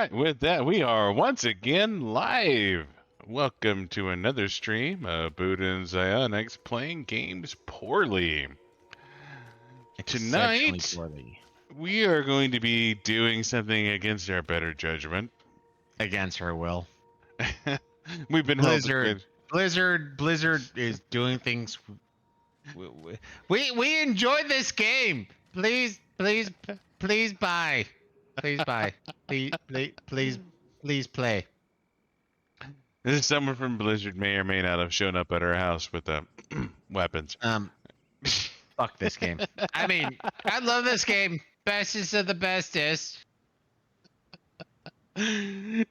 right, with that, we are once again live. Welcome to another stream of Buddha and Zionics playing games poorly. Exceptionally Tonight, poorly. we are going to be doing something against our better judgment. Against her will. We've been Blizzard is doing things. We enjoy this game. Please buy. Please buy. Please play. This is someone from Blizzard may or may not have shown up at our house with weapons. Fuck this game. I mean, I love this game. Bestest of the bestest.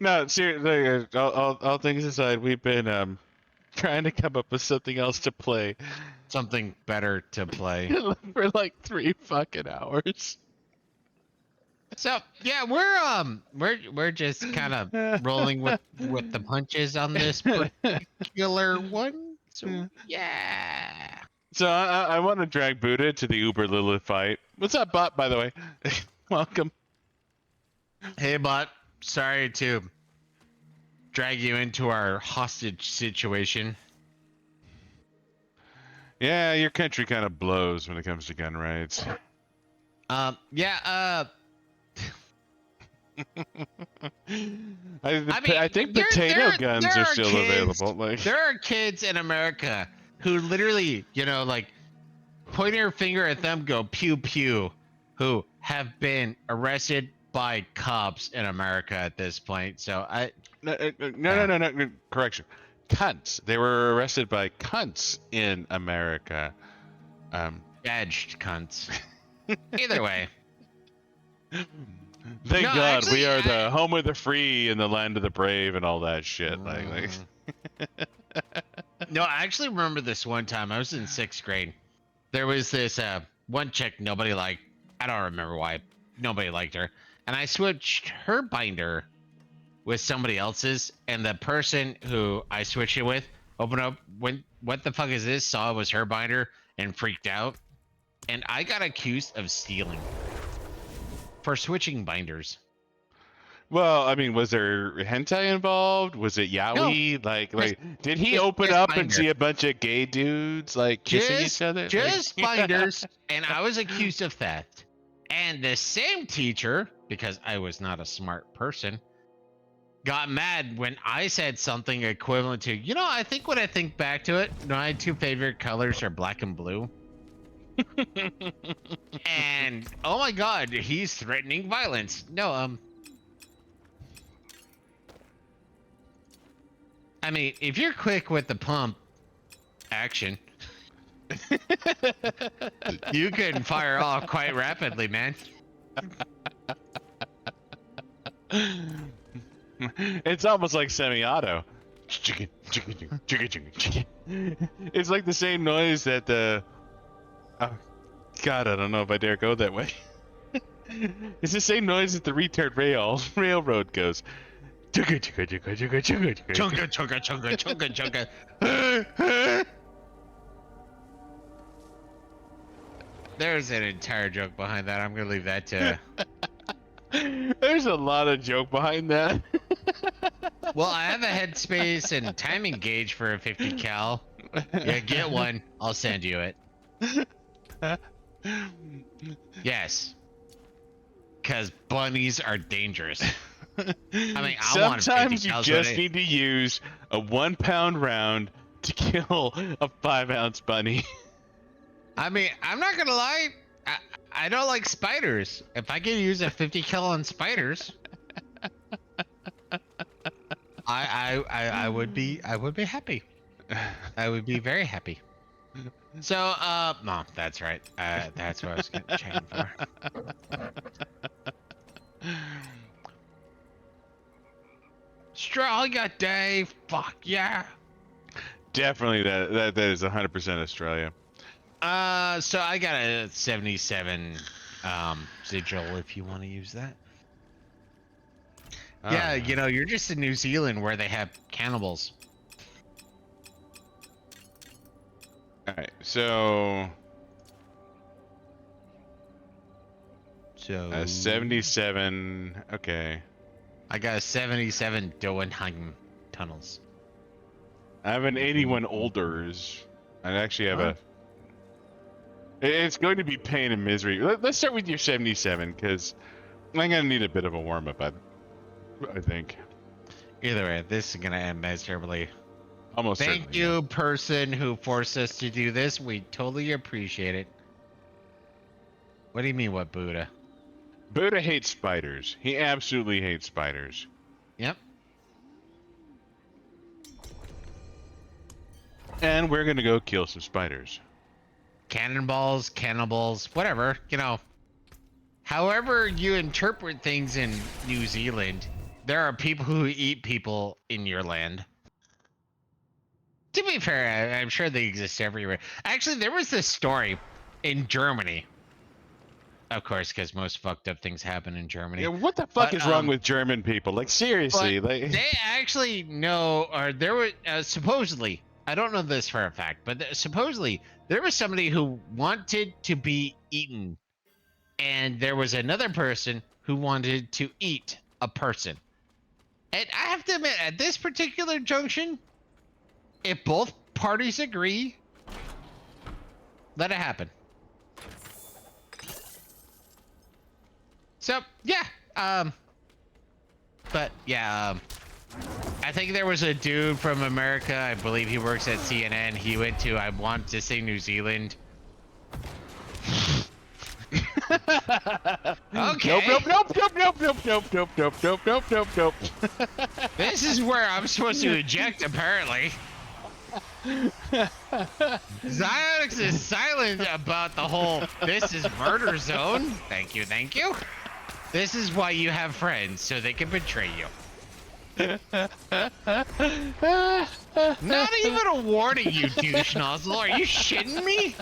No, seriously, all things aside, we've been trying to come up with something else to play Something better to play. for like 3 fucking hours. So yeah, we're just kind of rolling with the punches on this particular one. So yeah. So I want to drag Buddha to the Uber Lilith fight. What's up, bot? By the way, welcome. Hey, bot. Sorry to drag you into our hostage situation. Yeah, your country kind of blows when it comes to gun rights. Yeah. I think potato guns are still available. Like, there are kids in America who literally, like, point your finger at them, go pew pew, who have been arrested by cops in America at this point. So no, correction, cunts. They were arrested by cunts in America. Badged cunts. Either way. Thank God, actually, we are the home of the free and the land of the brave and all that shit. No, I actually remember this one time. I was in 6th grade. There was this one chick nobody liked. I don't remember why. Nobody liked her. And I switched her binder with somebody else's, and the person who I switched it with opened up, went, "What the fuck is this?" Saw it was her binder and freaked out. And I got accused of stealing for switching binders. Well, I mean, was there hentai involved? Was it yaoi? No, like, did he open up and see a bunch of gay dudes like kissing each other? Just binders, and I was accused of theft. And the same teacher, because I was not a smart person, got mad when I said something equivalent to, I think when I think back to it, my 2 favorite colors are black and blue. And oh my God, he's threatening violence. No, I mean, if you're quick with the pump action, you can fire off quite rapidly, man. It's almost like semi-auto. It's like the same noise that the... Oh, God, I don't know if I dare go that way. It's the same noise that the retard railroad goes. Chugga, chugga, chugga, chugga, chugga, chugga. Chunga, chunga, chunga, chunga, chunga. There's an entire joke behind that. I'm gonna leave that to... There's a lot of joke behind that. Well, I have a headspace and timing gauge for a 50 cal. Yeah, get one. I'll send you it. Yes. Because bunnies are dangerous. I mean, sometimes you just need to use a 1 pound round to kill a 5-ounce bunny. I mean, I'm not gonna lie. I don't like spiders. If I could use a 50 cal on spiders, I would be happy. I would be very happy. So, no, that's right. That's what I was checking for. Australia Day, fuck yeah. Definitely that is 100% Australia. So I got a 77 sigil if you want to use that. Yeah, you're just in New Zealand where they have cannibals. Alright, so 77, okay. I got a 77 Doenheim tunnels. I have an 81 Olders. I actually have Huh? It's going to be pain and misery. Let's start with your 77, because I'm going to need a bit of a warm-up, I think. Either way, this is gonna end miserably. Almost Thank certainly, you, yeah. person who forced us to do this. We totally appreciate it. What do you mean, what Buddha? Buddha hates spiders. He absolutely hates spiders. Yep. And we're going to go kill some spiders. Cannonballs, cannibals, whatever, you know. However you interpret things in New Zealand, there are people who eat people in your land. To be fair, I'm sure they exist everywhere. Actually, there was this story in Germany. Of course, because most fucked up things happen in Germany. Yeah, what the fuck But, is wrong with German people? Like, seriously. But Like, they actually know, or there were supposedly, I don't know this for a fact, but supposedly there was somebody who wanted to be eaten, and there was another person who wanted to eat a person. And I have to admit, at this particular junction, if both parties agree, let it happen. So yeah, but yeah, I think there was a dude from America. I believe he works at CNN. He went to, I want to say, New Zealand. Okay. Nope, nope, nope, nope, nope, nope, nope, nope, nope, nope, nope, nope. This is where I'm supposed to eject, apparently. Ziox is silent about the whole "this is murder zone." Thank you, thank you. This is why you have friends, so they can betray you. Not even a warning, you douche nozzle. Are you shitting me?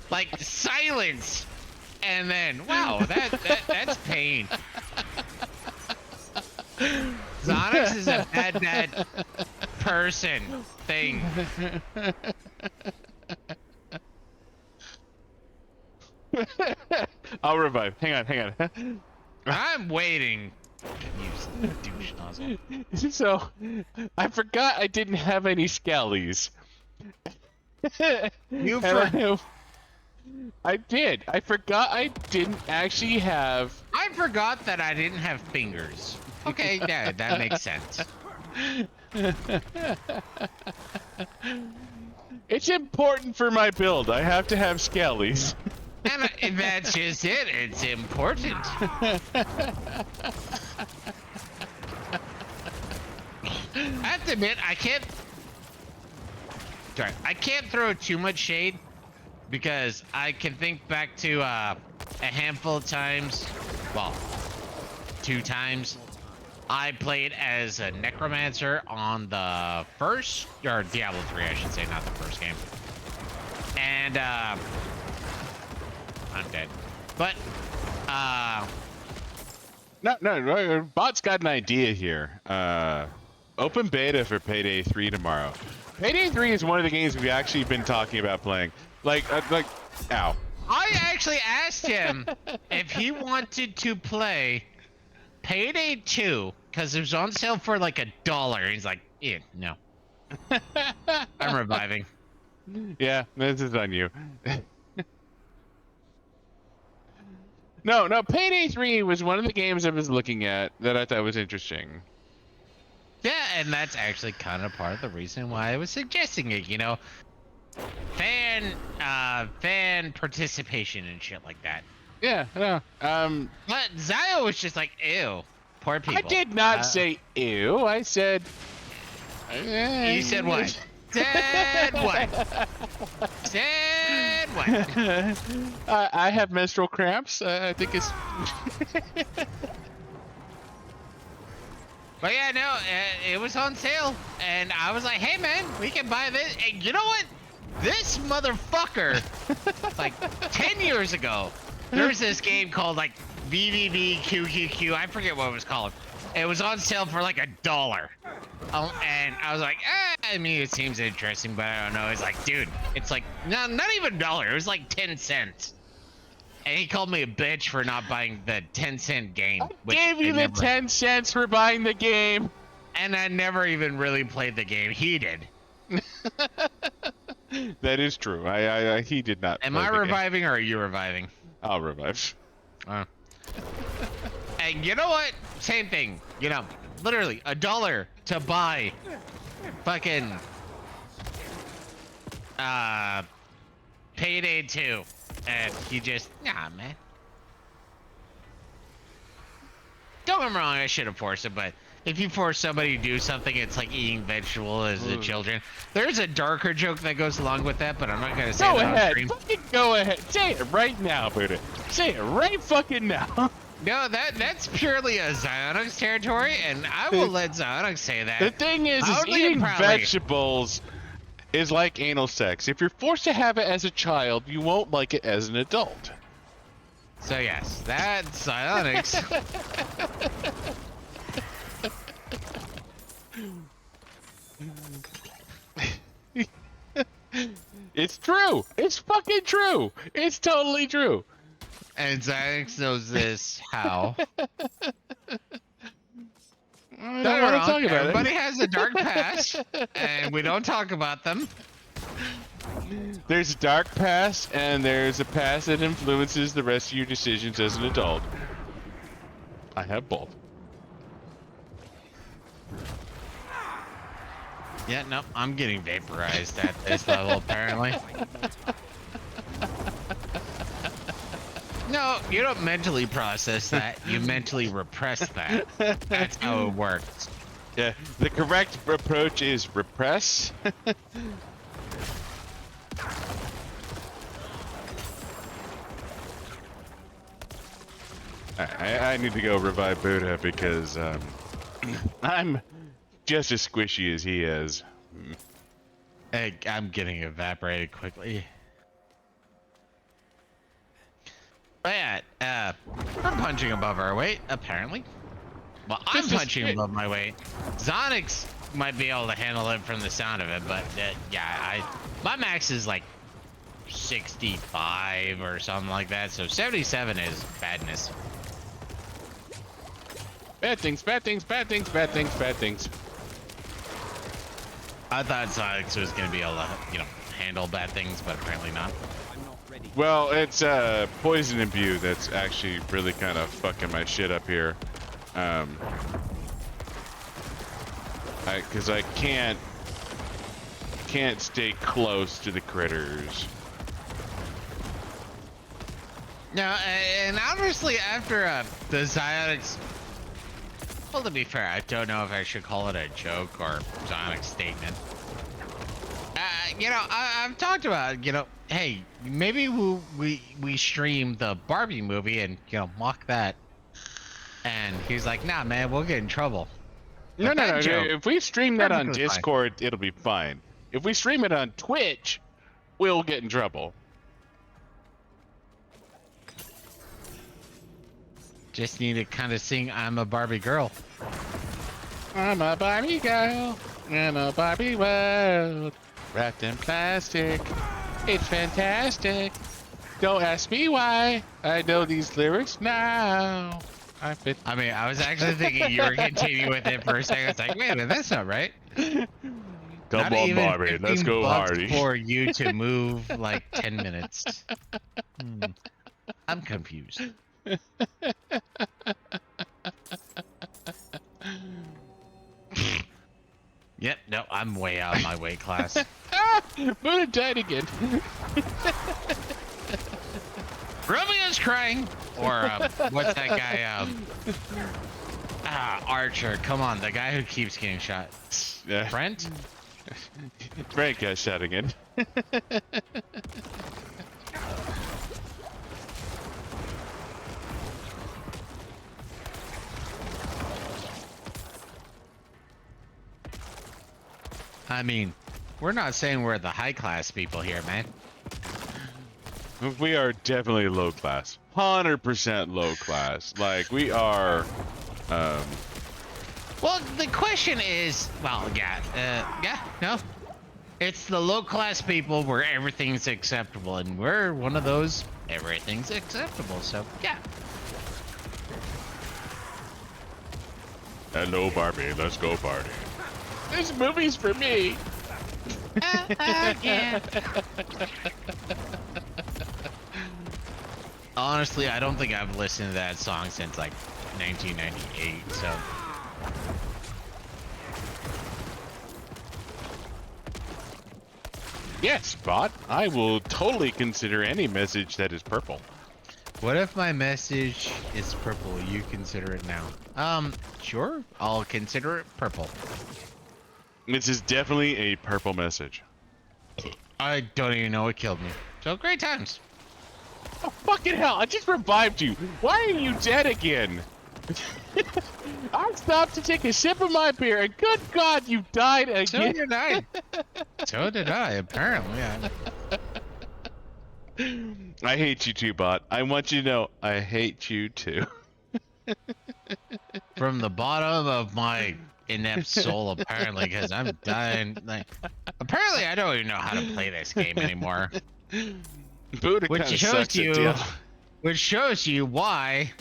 Like, silence. And then, wow, that's pain. Zonix is a bad person thing. I'll revive. Hang on. I'm waiting. You douche nozzle. So, I forgot I didn't have any scallies. You I did. I forgot I didn't actually have. I forgot that I didn't have fingers. Okay, yeah, that makes sense. It's important for my build. I have to have scallies. And that's just it. It's important. I have to admit, I can't throw too much shade because I can think back to a handful of times, well, 2 times. I played as a necromancer on the first, or Diablo 3, I should say, not the first game. And I'm dead. But No, Bot's got an idea here. Open beta for Payday 3 tomorrow. Payday 3 is one of the games we've actually been talking about playing. Ow. I actually asked him if he wanted to play Payday 2 because it was on sale for like $1. He's like, yeah, no. I'm reviving. Yeah, this is on you. No, Payday 3 was one of the games I was looking at that I thought was interesting. Yeah, and that's actually kind of part of the reason why I was suggesting it, you know. Fan participation and shit like that. Yeah, no. But Zio was just like, ew, poor people. I did not say ew. I said. You said what? Said what? Said what? I have menstrual cramps. I think it's. But yeah, no, it was on sale, and I was like, hey man, we can buy this. And you know what? This motherfucker, like 10 years ago, there was this game called like VVVQQQ. I forget what it was called. It was on sale for like $1. And I was like, I mean, it seems interesting, but I don't know. It's like, dude, it's like, no, not even $1. It was like 10 cents. And he called me a bitch for not buying the 10-cent game. I gave you the 10 cents for buying the game. And I never even really played the game. He did. That is true. He did not. Am I reviving or are you reviving? I'll revive. And you know what? Same thing. You know, literally $1 to buy fucking Payday 2. And he just, nah, man. Don't get me wrong, I should have forced it, but if you force somebody to do something, it's like eating vegetable as a children. There's a darker joke that goes along with that, but I'm not gonna say that on stream. Fucking go ahead. Say it right now, Buddha. Say it right fucking now. No, that's purely a Zionix territory, and I will let Zionix say that. The thing is eating vegetables is like anal sex. If you're forced to have it as a child, you won't like it as an adult. So yes, that's Zionix. It's true. It's fucking true. It's totally true. And Zionix knows this. How? I don't want to talk about Everybody has a dark past, and we don't talk about them. There's a dark past, and there's a past that influences the rest of your decisions as an adult. I have both. Yeah, no, I'm getting vaporized at this level, apparently. No, you don't mentally process that. You mentally repress that. That's how it works. Yeah, the correct approach is repress. I need to go revive Buddha because I'm just as squishy as he is. Hey, I'm getting evaporated quickly. But yeah, we're punching above our weight, apparently. Well, I'm punching above my weight. Zonix might be able to handle it from the sound of it, but yeah, my max is like 65 or something like that, so 77 is badness. Bad things, bad things, bad things, bad things, bad things. I thought Zonix was going to be able to, you know, handle bad things, but apparently not. Well, it's poison imbue that's actually really kind of fucking my shit up here. Because I can't stay close to the critters. No, and honestly, after the Zionix, well, to be fair, I don't know if I should call it a joke or Zionix statement. You know, I've talked about, you know, hey, maybe we stream the Barbie movie and, you know, mock that. And he's like, nah, man, we'll get in trouble. No. If we stream that on Discord, it'll be fine. If we stream it on Twitch, we'll get in trouble. Just need to kind of sing I'm a Barbie girl. I'm a Barbie girl in a Barbie world, wrapped in plastic. It's fantastic. Don't ask me why. I know these lyrics now. I mean, I was actually thinking you were continuing with it for a second. I was like, wait a minute, that's not right. Come on, Barbie, let's go Hardy. For you to move like 10 minutes. I'm confused. Yep, no, I'm way out of my weight class. Buddha died again. Romeo's crying. Or what's that guy? Archer. Come on, the guy who keeps getting shot. Yeah. Brent? Brent got shot again. I mean, we're not saying we're the high class people here, man. We are definitely low class. 100% low class. Like, we are, Well, the question is, well, no. It's the low class people where everything's acceptable, and we're one of those everything's acceptable. So yeah. Hello, Barbie. Let's go party. This movie's for me. Yeah. Honestly, I don't think I've listened to that song since like 1998. So. Yes, bot. I will totally consider any message that is purple. What if my message is purple? You consider it now? Sure. I'll consider it purple. This is definitely a purple message. I don't even know what killed me. So great times. Oh, fucking hell. I just revived you. Why are you dead again? I stopped to take a sip of my beer, and good God, you died again. So did I. So did I, apparently. I hate you too, bot. I want you to know I hate you too. From the bottom of my inept soul, apparently, because I'm dying. Like, apparently, I don't even know how to play this game anymore. Buddha Which kinda shows sucks at you, Diablo. which shows you why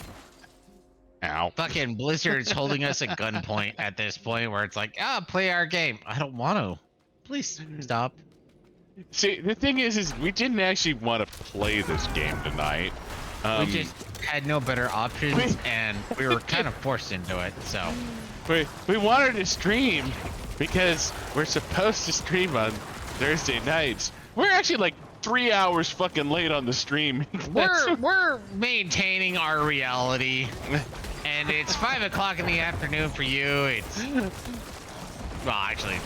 Ow. fucking Blizzard's holding us at gunpoint at this point, where it's like, play our game. I don't want to. Please stop. See, the thing is we didn't actually want to play this game tonight. We just had no better options, and we were kind of forced into it. So we wanted to stream because we're supposed to stream on Thursday nights. We're actually like 3 hours fucking late on the stream. we're maintaining our reality, and it's 5 o'clock in the afternoon for you. It's well, actually,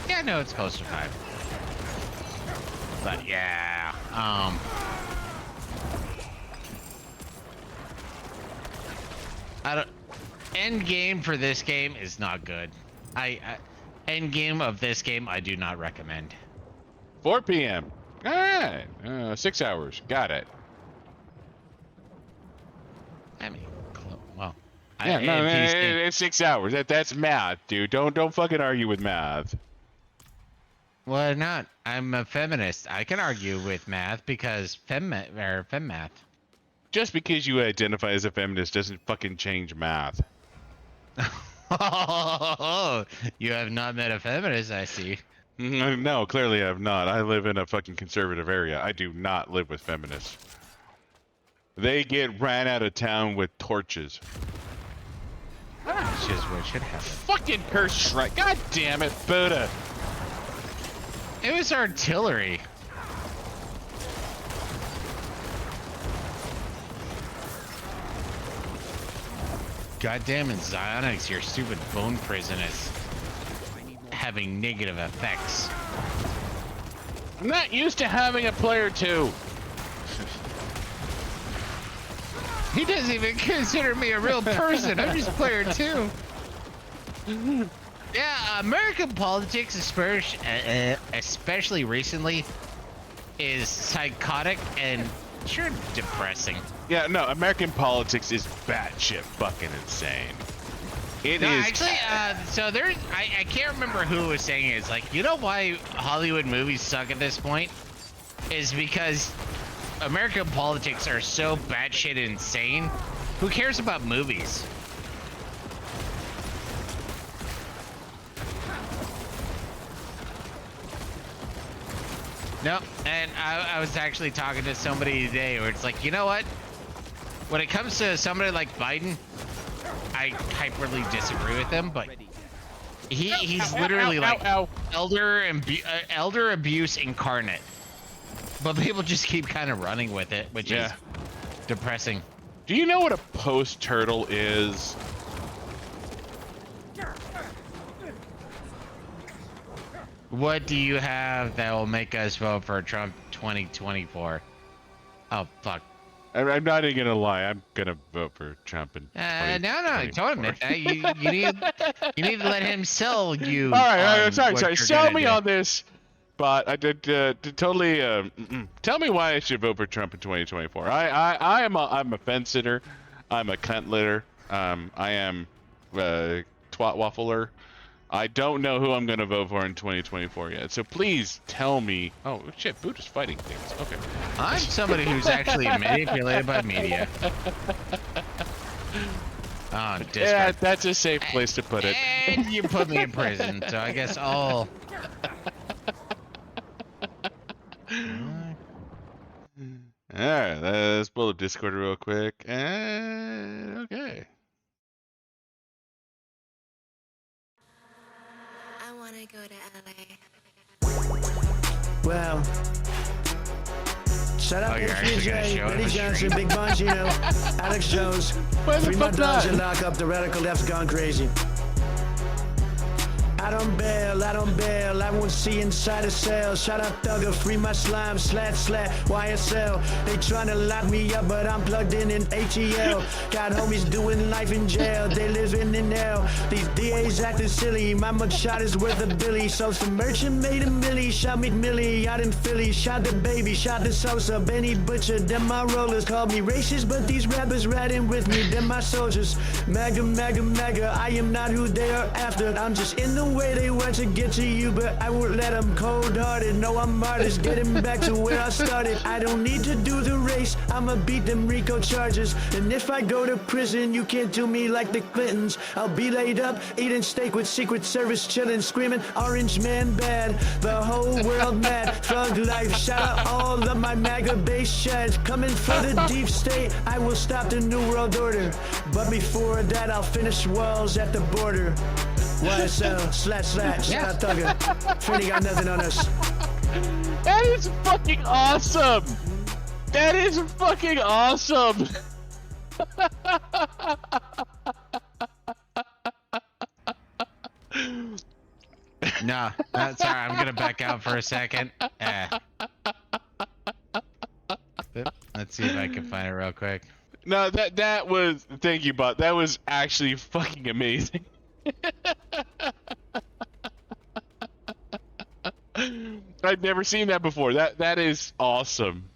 yeah, no, it's close to 5. But yeah, I don't. End game for this game is not good. End game of this game I do not recommend. 4 p.m. All right, 6 hours. Got it. I mean, well, Yeah, no, it's 6 hours. That's math, dude. Don't fucking argue with math. Why not? I'm a feminist. I can argue with math because fem math. Just because you identify as a feminist doesn't fucking change math. You have not met a feminist, I see. No, clearly I have not. I live in a fucking conservative area. I do not live with feminists. They get ran out of town with torches. Which is what should happen. Fucking curse strike. God damn it, Buddha. It was artillery. Goddamn it, Zionics, your stupid bone prison is having negative effects. I'm not used to having a player 2. He doesn't even consider me a real person. I'm just player 2. Yeah, American politics, especially recently, is psychotic and sure depressing. Yeah, no, American politics is batshit fucking insane. It is. Actually, so there's, I can't remember who was saying it. It's like, you know why Hollywood movies suck at this point? Is because American politics are so batshit insane. Who cares about movies? Nope. And I was actually talking to somebody today where it's like, you know what? When it comes to somebody like Biden, I hyperly disagree with him, but he's literally like elder abuse incarnate. But people just keep kind of running with it, which is depressing. Do you know what a post-turtle is? What do you have that will make us vote for Trump 2024? Oh, fuck. I'm not even gonna lie. I'm gonna vote for Trump in no, don't admit that. You need to let him sell you. All right, sorry. Sell me on this. But I did totally tell me why I should vote for Trump in 2024. I'm a fence sitter. I'm a cunt litter. I am twat waffler. I don't know who I'm gonna vote for in 2024 yet. So please tell me. Oh shit, Boot is fighting things. Okay. I'm somebody who's actually manipulated by media. Oh, Discord. Yeah, that's a safe place to put it. And you put me in prison, so I guess all. Alright, let's pull up Discord real quick. And okay. I want to go to LA. Well, shut up, you're actually gonna FPJ, show it on Betty the Johnson, stream? Big Bongino, Alex Jones. Why the Free my fuck dogs not? and lock up. The radical left's gone crazy. I don't bail, I won't see inside a cell. Shout out Thugger, free my slime, slat, YSL. They tryna lock me up, but I'm plugged in ATL. Got homies doing life in jail, they living in hell. These DAs acting silly, my mugshot is worth a billy. So some merchant made a milli, shot McMillie out in Philly. Shot the baby, shot the Sosa, Benny Butcher. Them my rollers called me racist, but these rappers riding with me, them my soldiers. Mega, mega, mega, I am not who they are after. I'm just in the way they want to get to you, but I won't let them cold-hearted. No, I'm artist, getting back to where I started. I don't need to do the race, I'ma beat them Rico charges. And if I go to prison, you can't do me like the Clintons. I'll be laid up, eating steak with Secret Service, chilling, screaming, Orange Man bad, the whole world mad. Thug life, shout out all of my MAGA base shads. Coming for the deep state, I will stop the New World Order. But before that, I'll finish walls at the border. YSL, slash, shout out Thugger. Finny got nothing on us. That is fucking awesome! That is fucking awesome! No, that's all right. I'm gonna back out for a second. Let's see if I can find it real quick. No, that was, thank you, Bot. That was actually fucking amazing. I've never seen that before. That is awesome.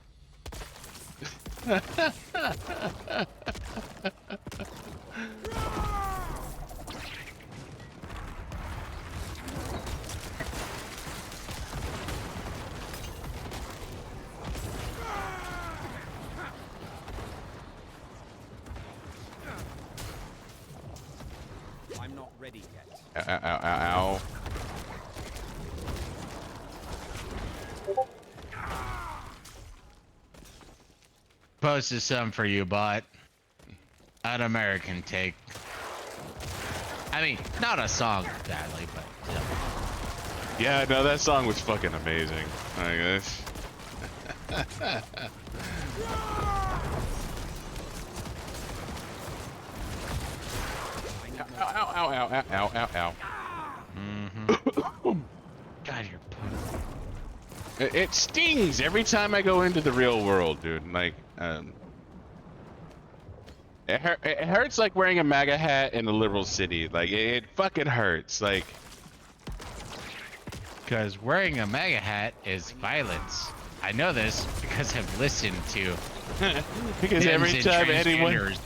I'm not ready yet. Ow, ow, ow, ow. Posted some for you, Bot. An American take. I mean, not a song exactly, but still. Yeah, no, that song was fucking amazing. Like this. Ow, ow, ow, ow, ow, ow, ow, ow. God, you're It stings every time I go into the real world, dude. Like, it hurts like wearing a MAGA hat in a liberal city. Like, it fucking hurts. Like, because wearing a MAGA hat is violence. I know this because I've listened to. because every Hims and time anyone. transgenders.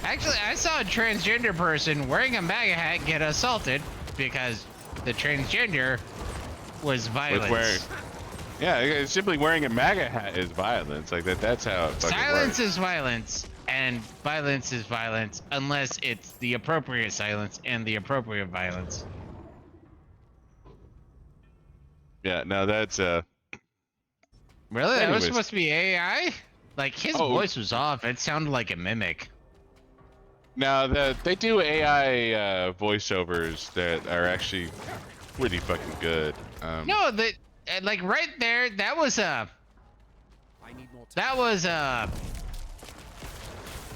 Actually, I saw a transgender person wearing a MAGA hat get assaulted because the transgender was violence. Yeah, simply wearing a MAGA hat is violence. Like that's how it fucking Silence works. is violence, and violence is violence unless it's the appropriate silence and the appropriate violence. Yeah, no, that's Really? That Anyways. was supposed to be AI? Like his Oh. voice was off. It sounded like a mimic. now that they do AI voiceovers that are actually pretty fucking good. No, that like right there, that was a I need more time. that was a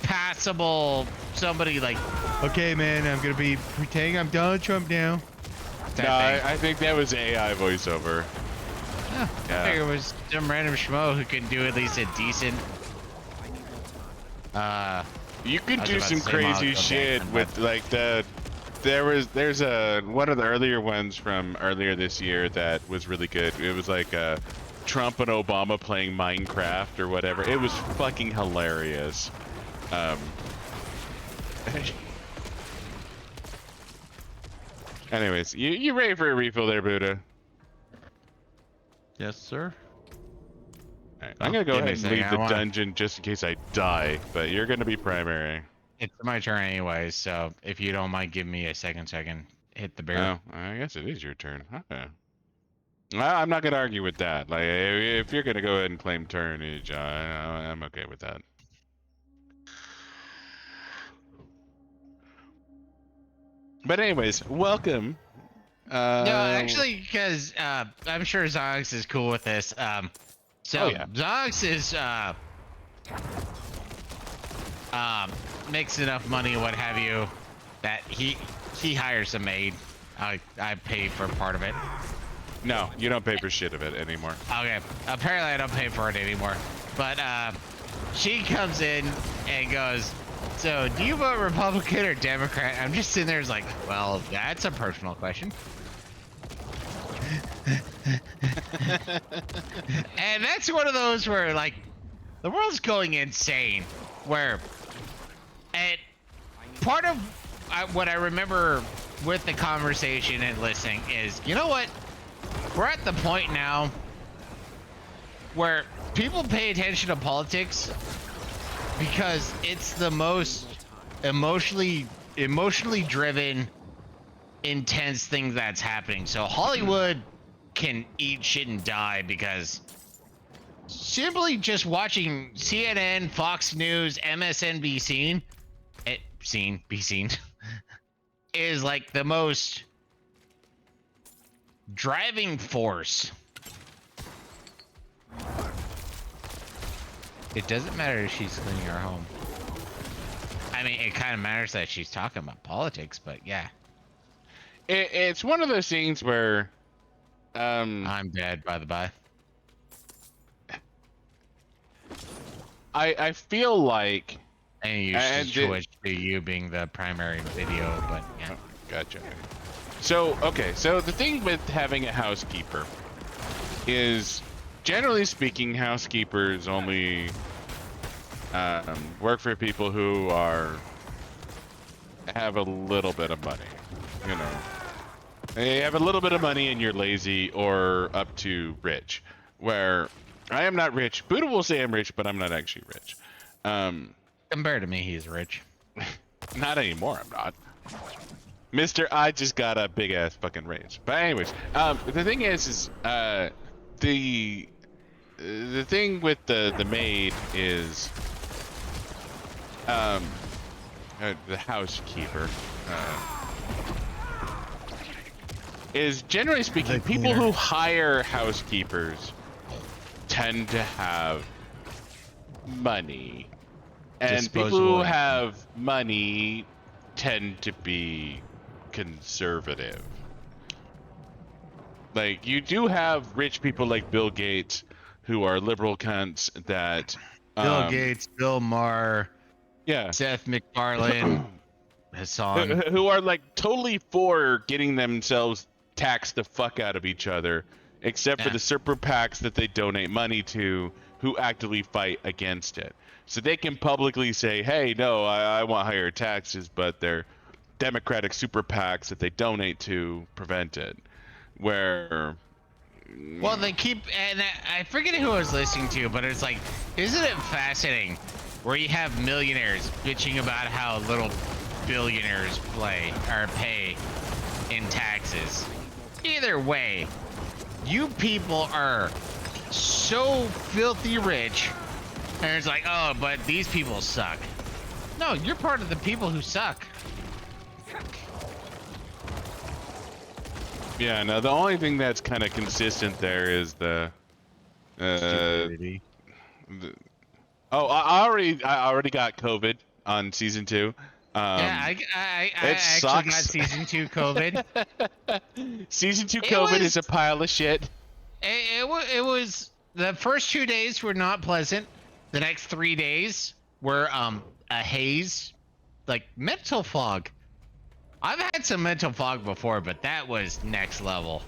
passable somebody like, okay man, I'm gonna be pretending I'm Donald Trump now. No, I think that was AI voiceover. I Yeah. figured it was some random schmo who can do at least a decent I need more time. You could I was do about some to say crazy Monica shit Bellucci, with like there's a one of the earlier ones from earlier this year that was really good. It was like Trump and Obama playing Minecraft or whatever. It was fucking hilarious. Anyways, you ready for a refill there, Buddha? Yes, sir. Alright, I'm gonna go give me ahead a and leave second, the I wanna- dungeon just in case I die, but you're gonna be primary. It's my turn anyway, so if you don't mind giving me a second so I can hit the bear. Oh, I guess it is your turn. Okay. I'm not gonna argue with that. Like, if you're gonna go ahead and claim turnage, I'm okay with that. But anyways, welcome. No, actually, because I'm sure Zox is cool with this. So Oh, yeah. Zox is makes enough money, what have you, that he hires a maid. I pay for part of it. No, you don't pay for shit of it anymore. Okay, apparently I don't pay for it anymore. But she comes in and goes, so do you vote Republican or Democrat? I'm just sitting there, it's like, well, that's a personal question. And that's one of those where, like, the world's going insane. Where, and part of what I remember with the conversation and listening is, you know what? We're at the point now where people pay attention to politics because it's the most emotionally driven, intense thing that's happening. So Hollywood can eat shit and die because simply just watching CNN, Fox News, MSNBC, be seen, is like the most driving force. It doesn't matter if she's cleaning her home. I mean, it kind of matters that she's talking about politics, but yeah. It's one of those things where, I'm dead, by the by. I feel like. And you should switch to you being the primary video, but yeah. Oh, gotcha. So, okay, so the thing with having a housekeeper is, generally speaking, housekeepers only work for people who have a little bit of money, you know. They have a little bit of money and you're lazy or up to rich, where I am not rich. Buddha will say I'm rich, but I'm not actually rich. Compared to me, he's rich. Not anymore, I'm not. Mister, I just got a big ass fucking raise. But anyways, the thing is the thing with the maid is the housekeeper is, generally speaking, people who hire housekeepers tend to have money, and people who have money tend to be conservative. Like, you do have rich people like Bill Gates who are liberal cunts that Bill Gates, Bill Maher, yeah, Seth MacFarlane, Hassan, who are like totally for getting themselves taxed the fuck out of each other, except for the super PACs that they donate money to, who actively fight against it. So they can publicly say, hey, no, I want higher taxes, but they're Democratic super PACs that they donate to prevent it. Where... well, they keep, and I forget who I was listening to, but it's like, isn't it fascinating where you have millionaires bitching about how little billionaires pay in taxes? Either way, you people are so filthy rich, and it's like, oh, but these people suck. No, you're part of the people who suck. Yeah, no, the only thing that's kind of consistent there is the I already got COVID on season 2. Yeah, I actually sucks. got season 2 COVID. Season 2 COVID is a pile of shit. It was, the first 2 days were not pleasant. The next 3 days were a haze, like mental fog. I've had some mental fog before, but that was next level.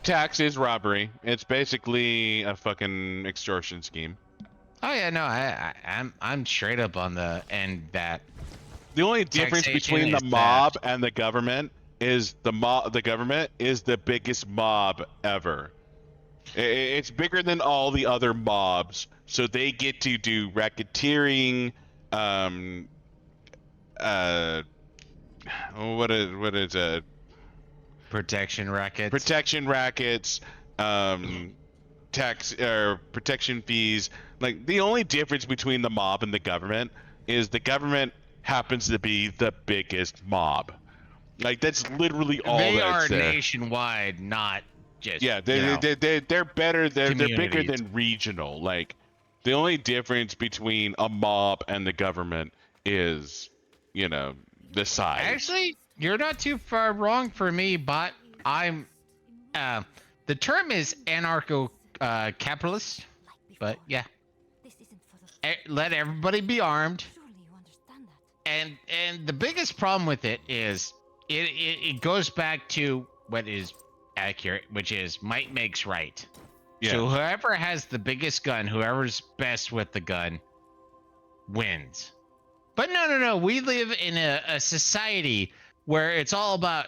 Tax is robbery. It's basically a fucking extortion scheme. Oh yeah, no, I'm straight up on the end that The only difference taxation between the is mob theft. and the government is the government is the biggest mob ever. It's bigger than all the other mobs, so they get to do racketeering, what is Protection rackets. protection rackets, tax or protection fees. Like, the only difference between the mob and the government is the government happens to be the biggest mob. Like, that's literally all They that's are there. nationwide, not just Yeah, you know. they're better. They're bigger communities. than regional. Like, the only difference between a mob and the government is, the size. Actually, you're not too far wrong for me, but I'm the term is anarcho capitalist, but yeah. Let everybody be armed. And the biggest problem with it is it goes back to what is accurate, which is might makes right. Yeah. So whoever has the biggest gun, whoever's best with the gun, wins. But no. We live in a society where it's all about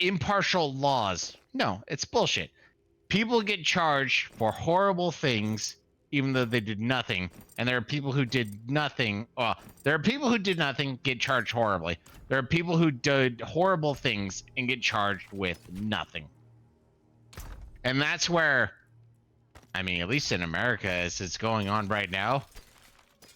impartial laws. No, it's bullshit. People get charged for horrible things, even though they did nothing. And there are people who did nothing. Well, there are people who did nothing get charged horribly. There are people who did horrible things and get charged with nothing. And that's where, I mean, at least in America, as it's going on right now,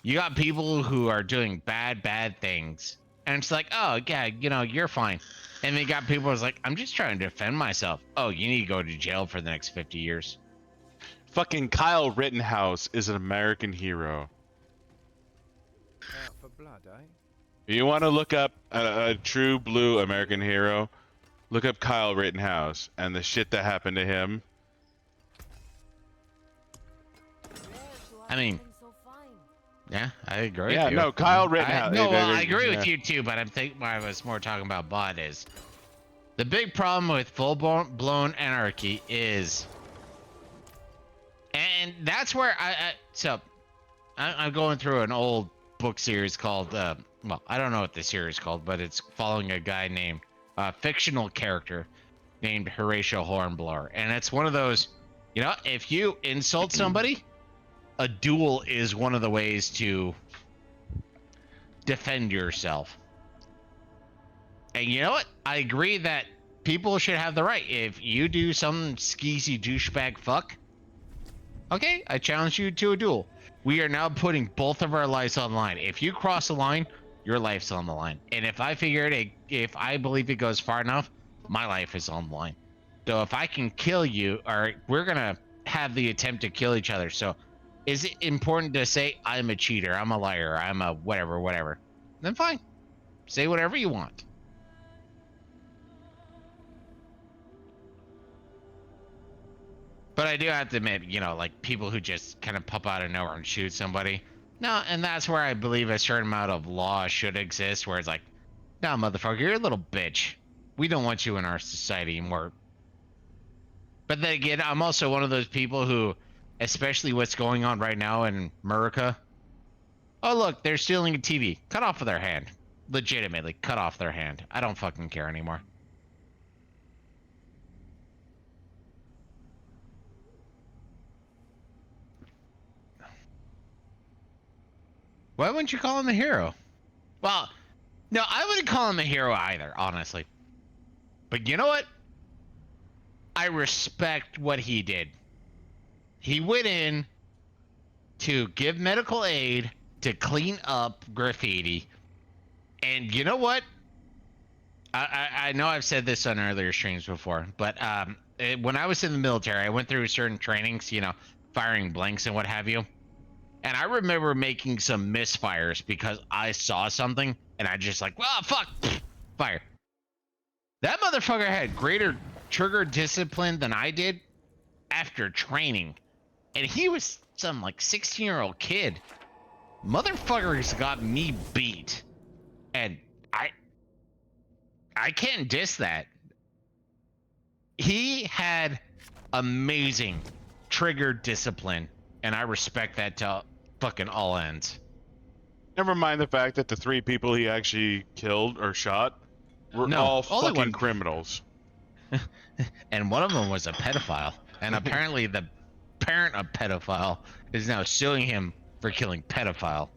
you got people who are doing bad things. And it's like, oh, yeah, you're fine. And then you got people who's like, I'm just trying to defend myself. Oh, you need to go to jail for the next 50 years. Fucking Kyle Rittenhouse is an American hero. Out for blood, eh? If you want to look up a true blue American hero, look up Kyle Rittenhouse and the shit that happened to him. I mean, yeah, I agree Yeah, with you. no, Kyle Rittenhouse. I agree yeah. with you too, but I think what I was more talking about bot is the big problem with full-blown anarchy is, and that's where I'm going through an old book series called, well, I don't know what the series is called, but it's following a guy named, fictional character named Horatio Hornblower. And it's one of those, if you insult somebody, a duel is one of the ways to defend yourself. And you know what? I agree that people should have the right. If you do some skeezy douchebag fuck, okay, I challenge you to a duel. We are now putting both of our lives on the line. If you cross the line, your life's on the line. And if I if I believe it goes far enough, my life is on the line. So if I can kill you, or we're gonna have the attempt to kill each other. So is it important to say I'm a cheater, I'm a liar, I'm a whatever? Then fine. Say whatever you want. But I do have to admit, like people who just kind of pop out of nowhere and shoot somebody. No, and that's where I believe a certain amount of law should exist, where it's like, no, motherfucker, you're a little bitch. We don't want you in our society anymore. But then again, I'm also one of those people who, especially what's going on right now in America. Oh, look, they're stealing a TV. Cut off their hand. Legitimately, cut off their hand. I don't fucking care anymore. Why wouldn't you call him a hero? Well, no, I wouldn't call him a hero either, honestly. But you know what? I respect what he did. He went in to give medical aid, to clean up graffiti. And you know what? I know I've said this on earlier streams before, but when I was in the military, I went through certain trainings, firing blanks and what have you. And I remember making some misfires because I saw something and I just like, well, fuck, fire. That motherfucker had greater trigger discipline than I did after training. And he was some like 16-year-old kid. Motherfuckers got me beat. And I can't diss that. He had amazing trigger discipline. And I respect that to fucking all ends. Never mind the fact that the 3 people he actually killed or shot were No, all only fucking one. criminals. And one of them was a pedophile. And apparently the parent of pedophile is now suing him for killing pedophile.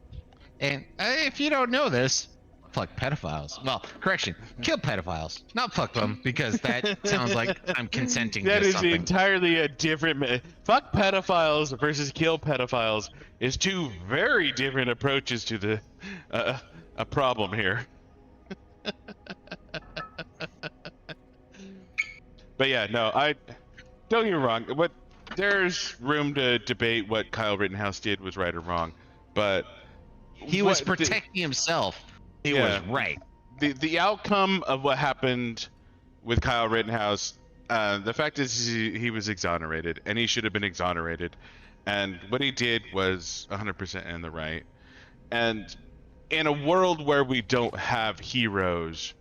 And if you don't know this, fuck pedophiles. Well, correction, kill pedophiles, not fuck them, because that sounds like I'm consenting That to is something. entirely a different. Fuck pedophiles versus kill pedophiles is two very different approaches to the a problem here. But yeah, no, I don't get me wrong. What there's room to debate what Kyle Rittenhouse did was right or wrong, but He was what the- protecting himself. He Yeah. was right. the outcome of what happened with Kyle Rittenhouse, the fact is he was exonerated, and he should have been exonerated, and what he did was 100% in the right. And in a world where we don't have heroes,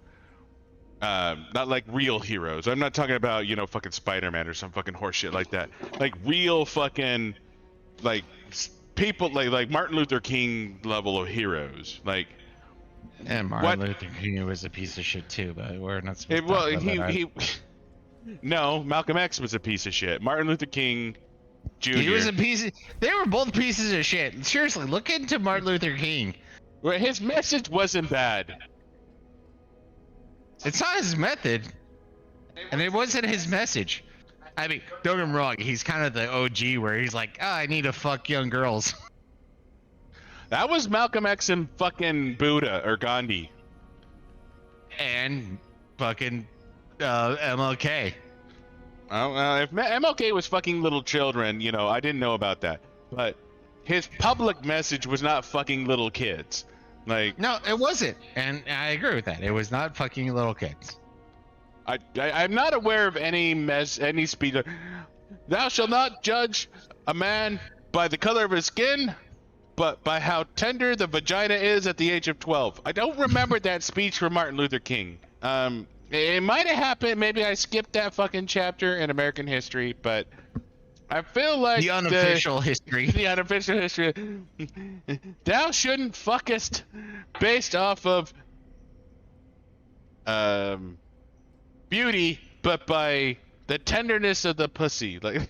not like real heroes. I'm not talking about, you know, fucking Spider-Man or some fucking horseshit like that. Like real fucking, like people like Martin Luther King level of heroes. Like, And Martin What- Luther King was a piece of shit too, but we're not supposed it, to well, talk about that. he no, Malcolm X was a piece of shit. Martin Luther King Jr. He was a piece of, they were both pieces of shit. Seriously, look into Martin Luther King. Well, his message wasn't bad. It's not his method, and it wasn't his message. I mean, don't get me wrong, he's kind of the OG where he's like, oh, I need to fuck young girls. That was Malcolm X and fucking Buddha or Gandhi. And fucking MLK. If MLK was fucking little children, you know, I didn't know about that. But his public message was not fucking little kids. Like, No, it wasn't. And I agree with that. It was not fucking little kids. I'm not aware of any speech. Thou shalt not judge a man by the color of his skin, but by how tender the vagina is at the age of 12. I don't remember that speech from Martin Luther King. It might have happened. Maybe I skipped that fucking chapter in American history, but I feel like The unofficial history. the unofficial history. Thou shouldn't fuckest based off of beauty, but by the tenderness of the pussy. Like,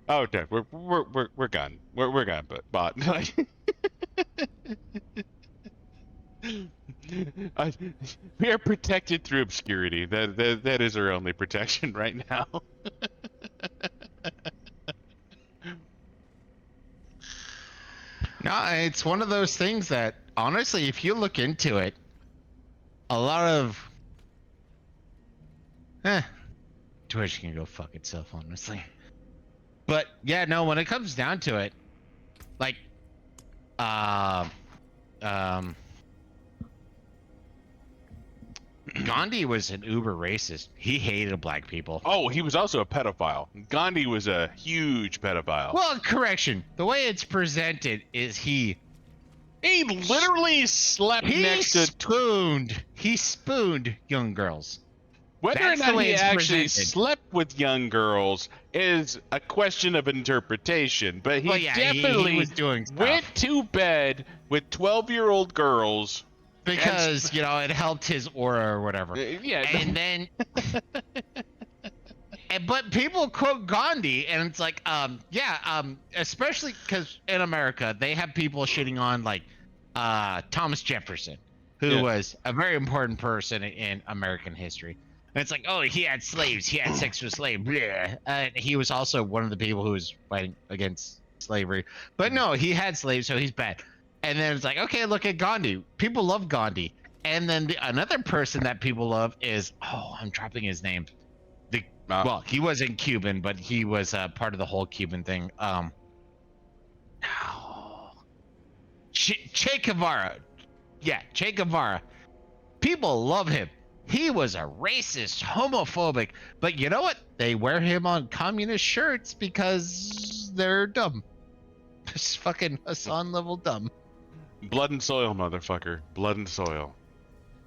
oh, okay, we're gone. We're gone, but bot. Like, we are protected through obscurity. That is our only protection right now. No, it's one of those things that, honestly, if you look into it, a lot of... Twitch can go fuck itself, honestly. But, yeah, no, when it comes down to it, like, Gandhi was an uber racist. He hated black people. Oh, he was also a pedophile. Gandhi was a huge pedophile. Well, correction. The way it's presented is he Literally slept next to. He spooned young girls. Whether That's or the not way he it's actually presented. slept with young girls is a question of interpretation. But he Well, yeah, he definitely was doing stuff. went to bed with 12-year-old girls. Because, you know, it helped his aura or whatever. Yeah. And then but people quote Gandhi and it's like especially because in America they have people shitting on like Thomas Jefferson, who Yeah. was a very important person in American history. And it's like, oh, he had slaves, he had sex with slaves, and he was also one of the people who was fighting against slavery. But no, he had slaves, so he's bad. And then it's like, okay, look at Gandhi. People love Gandhi. And then another person that people love is, oh, I'm dropping his name. Well, he wasn't Cuban, but he was part of the whole Cuban thing. Che Guevara. Yeah, Che Guevara. People love him. He was a racist, homophobic. But you know what? They wear him on communist shirts because they're dumb. Just fucking Hassan level dumb. Blood and soil, motherfucker. Blood and soil.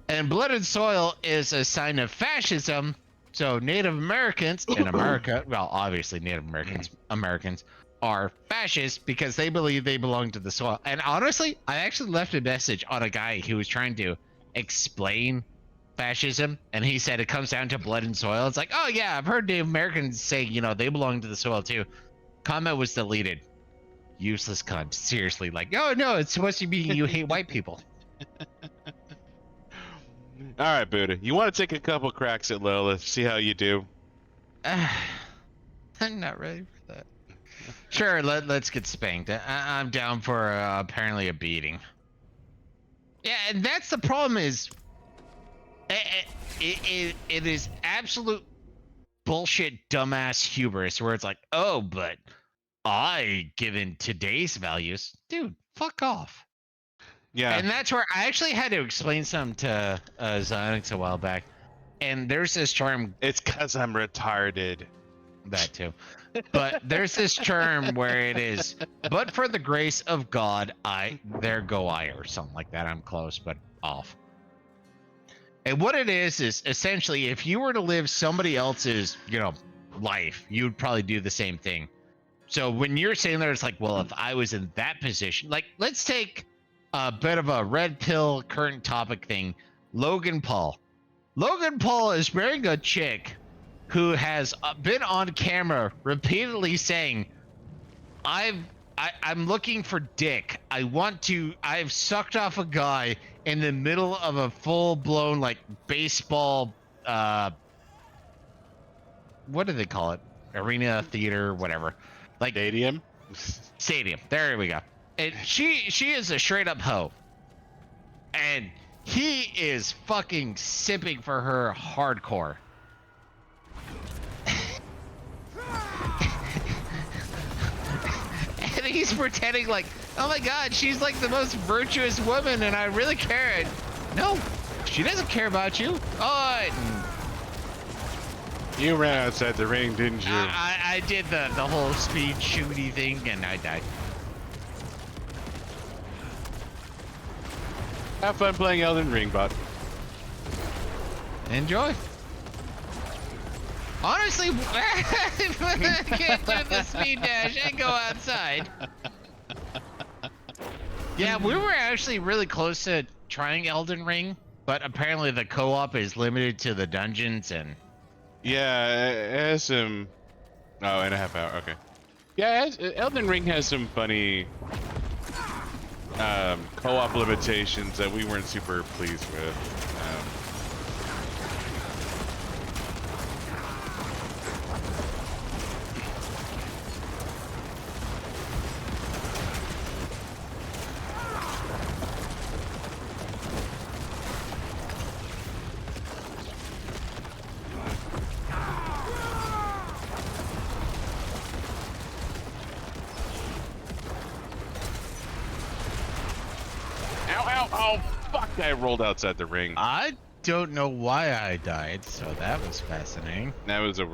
And blood and soil is a sign of fascism. So Native Americans in America, well, obviously Native Americans, are fascists because they believe they belong to the soil. And honestly, I actually left a message on a guy who was trying to explain fascism, and he said it comes down to blood and soil. It's like, oh yeah, I've heard Native Americans say, you know, they belong to the soil too. Comment was deleted. Useless cunt. Seriously, like, oh no, it's supposed to be you hate white people. All right, Buddha. You want to take a couple cracks at Lilith, see how you do? I'm not ready for that. Sure, let's get spanked. I'm down for apparently a beating. Yeah, and that's the problem is, it is absolute bullshit, dumbass hubris where it's like, oh, but given today's values, dude, fuck off. Yeah. And that's where I actually had to explain something to Xionix a while back. And there's this term. It's because I'm retarded. That too. But there's this term where it is, but for the grace of God, there go I, or something like that. I'm close, but off. And what it is essentially, if you were to live somebody else's, life, you'd probably do the same thing. So when you're saying there, it's like, well, if I was in that position, like, let's take a bit of a red pill current topic thing. Logan Paul. Logan Paul is marrying a chick who has been on camera repeatedly saying, I'm looking for dick. I've sucked off a guy in the middle of a full-blown, like, baseball, what do they call it? Arena, theater, whatever. Like Stadium? Stadium. There we go. And she is a straight-up hoe. And he is fucking sipping for her hardcore. And he's pretending like, oh my god, she's like the most virtuous woman and I really care. No, she doesn't care about you. Oh, You ran outside the ring, didn't you? I did the whole speed shooty thing and I died. Have fun playing Elden Ring, bud. Enjoy. Honestly, I can't do the speed dash and go outside. Yeah, we were actually really close to trying Elden Ring, but apparently the co-op is limited to the dungeons and... Yeah, it has some... Oh, and a half hour, okay. Yeah, Elden Ring has some funny co-op limitations that we weren't super pleased with. I rolled outside the ring. I don't know why I died, so that was fascinating. That was a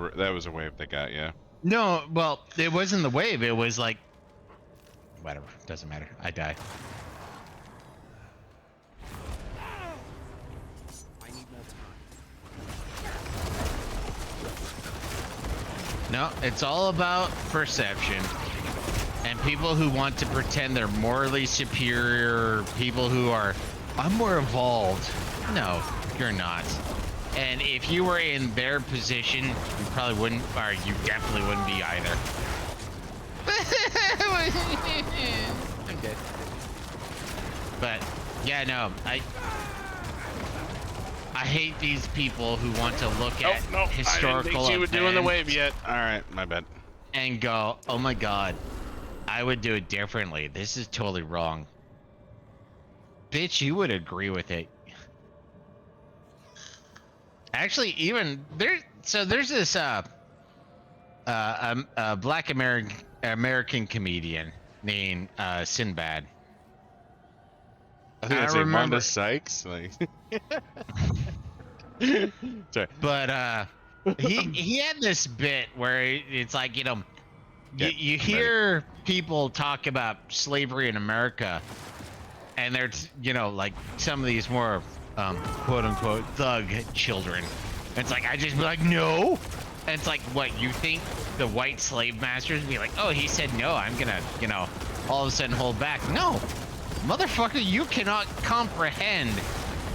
wave that got you. No, well, it wasn't the wave. It was like, whatever, doesn't matter. I die. I need more time. No, it's all about perception. And people who want to pretend they're morally superior, people who are, I'm more evolved. No, you're not. And if you were in their position, you probably wouldn't, or you definitely wouldn't be either. I'm dead. But, yeah, no, I hate these people who want to look at historical I didn't think you were doing the wave events yet. All right, my bad. and go, oh my god, I would do it differently. This is totally wrong. Bitch, you would agree with it. Actually, even there's this black American comedian named Sinbad. I think that's Wanda Sykes. Like, sorry, but he had this bit where it's like, you hear people talk about slavery in America. And they're, like some of these more, quote unquote, thug children. And it's like, I just be like, no, And it's like, what, you think the white slave masters would be like, oh, he said no, I'm gonna, you know, all of a sudden hold back. No, motherfucker, you cannot comprehend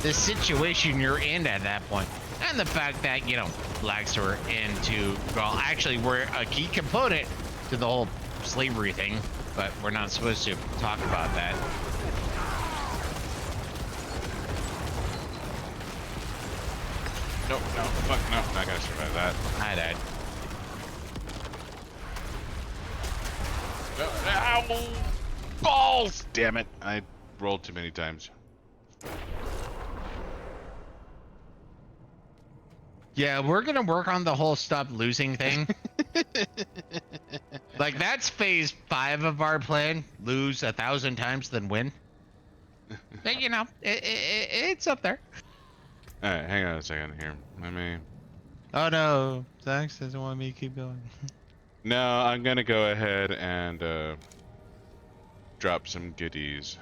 the situation you're in at that point. And the fact that, you know, blacks were into, well, actually were a key component to the whole slavery thing, but we're not supposed to talk about that. Nope, no, fuck, no, not gonna survive that. I died. No, ow! Balls! Damn it, I rolled too many times. Yeah, we're gonna work on the whole stop losing thing. Like, that's phase 5 of our plan. Lose 1,000 times, then win. But, you know, it's up there. Alright, hang on a second here. Let me... Oh no, Zax doesn't want me to keep going. No, I'm gonna go ahead and drop some goodies.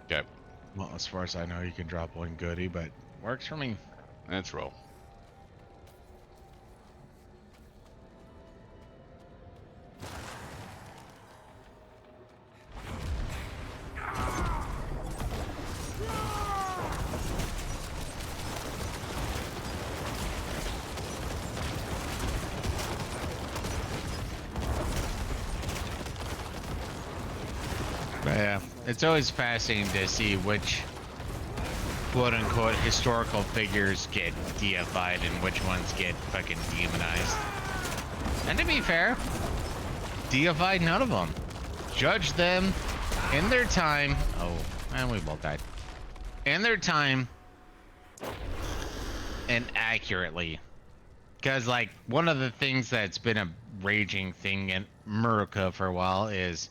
Okay, Well, as far as I know, you can drop one goodie, but works for me. let's roll. But yeah, it's always fascinating to see which quote-unquote historical figures get deified and which ones get fucking demonized. And to be fair, deified none of them. Judge them in their time. Oh, and we both died. In their time and accurately. Because, like, one of the things that's been a raging thing in America for a while is,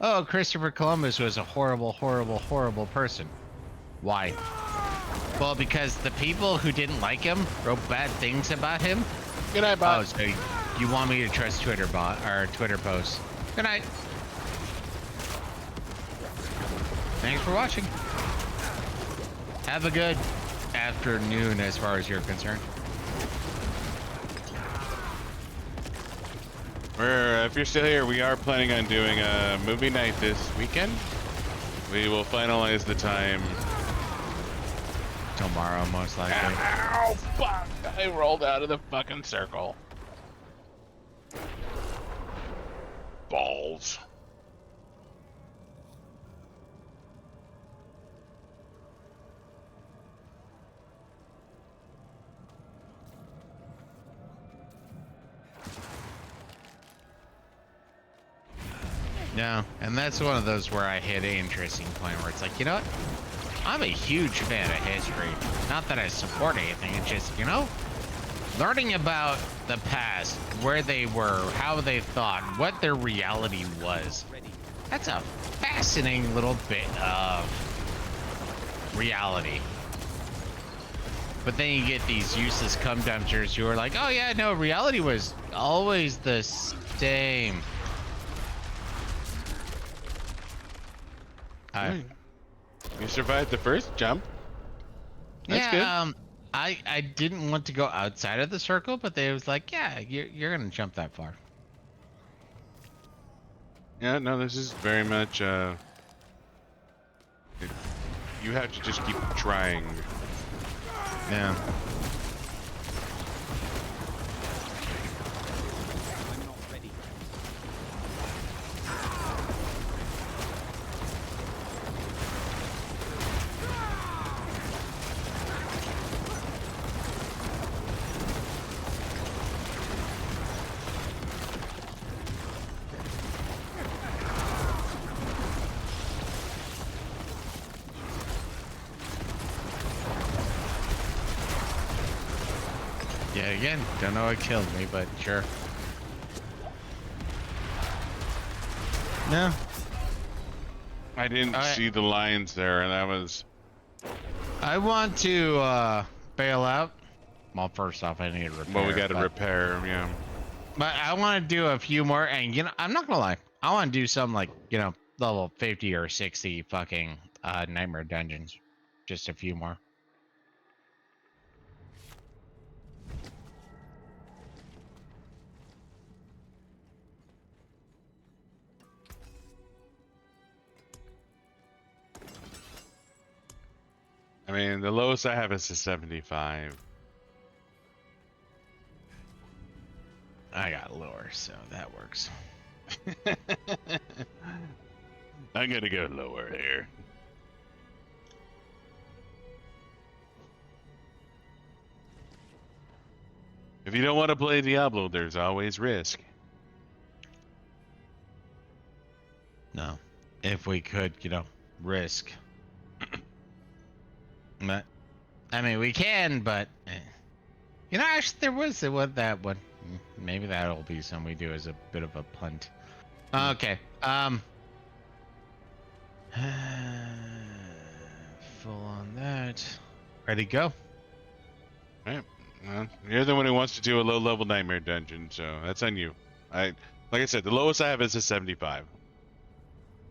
oh, Christopher Columbus was a horrible, horrible, horrible person. Why? Well, because the people who didn't like him wrote bad things about him. Good night, Oh, boss. so you want me to trust Twitter bot or Twitter posts? Good night. Thanks for watching. Have a good afternoon as far as you're concerned. If you're still here, we are planning on doing a movie night this weekend. We will finalize the time. Tomorrow, most likely. Ow, fuck! I rolled out of the fucking circle. Balls. Yeah, and that's one of those where I hit an interesting point where it's like, you know what? I'm a huge fan of history. Not that I support anything, it's just, you know, learning about the past, where they were, how they thought, what their reality was. That's a fascinating little bit of reality. But then you get these useless cum dumpsters who are like, oh yeah, no, reality was always the same. You survived the first jump. That's yeah, good. I didn't want to go outside of the circle, but they was like, yeah, you're gonna jump that far. Yeah, no, this is very much, you have to just keep trying. Yeah. I'm not ready. Yeah, again, don't know what killed me, but sure. No. I didn't Alright. see the lines there, and that was... I want to bail out. Well, first off, I need to repair. Well, we got to but- repair, yeah. But I want to do a few more, and you know, I'm not gonna lie. I want to do some like, you know, level 50 or 60 fucking nightmare dungeons. Just a few more. mean, the lowest I have is a 75. I got lower, so that works. I'm gonna go lower here. If you don't want to play Diablo, there's always risk. No. If we could, risk. But, I mean, we can, but... actually, there was that one. Maybe that'll be something we do as a bit of a punt. Okay. Full on that. Ready to go? Alright. Well, you're the one who wants to do a low-level nightmare dungeon, so that's on you. Like I said, the lowest I have is a 75.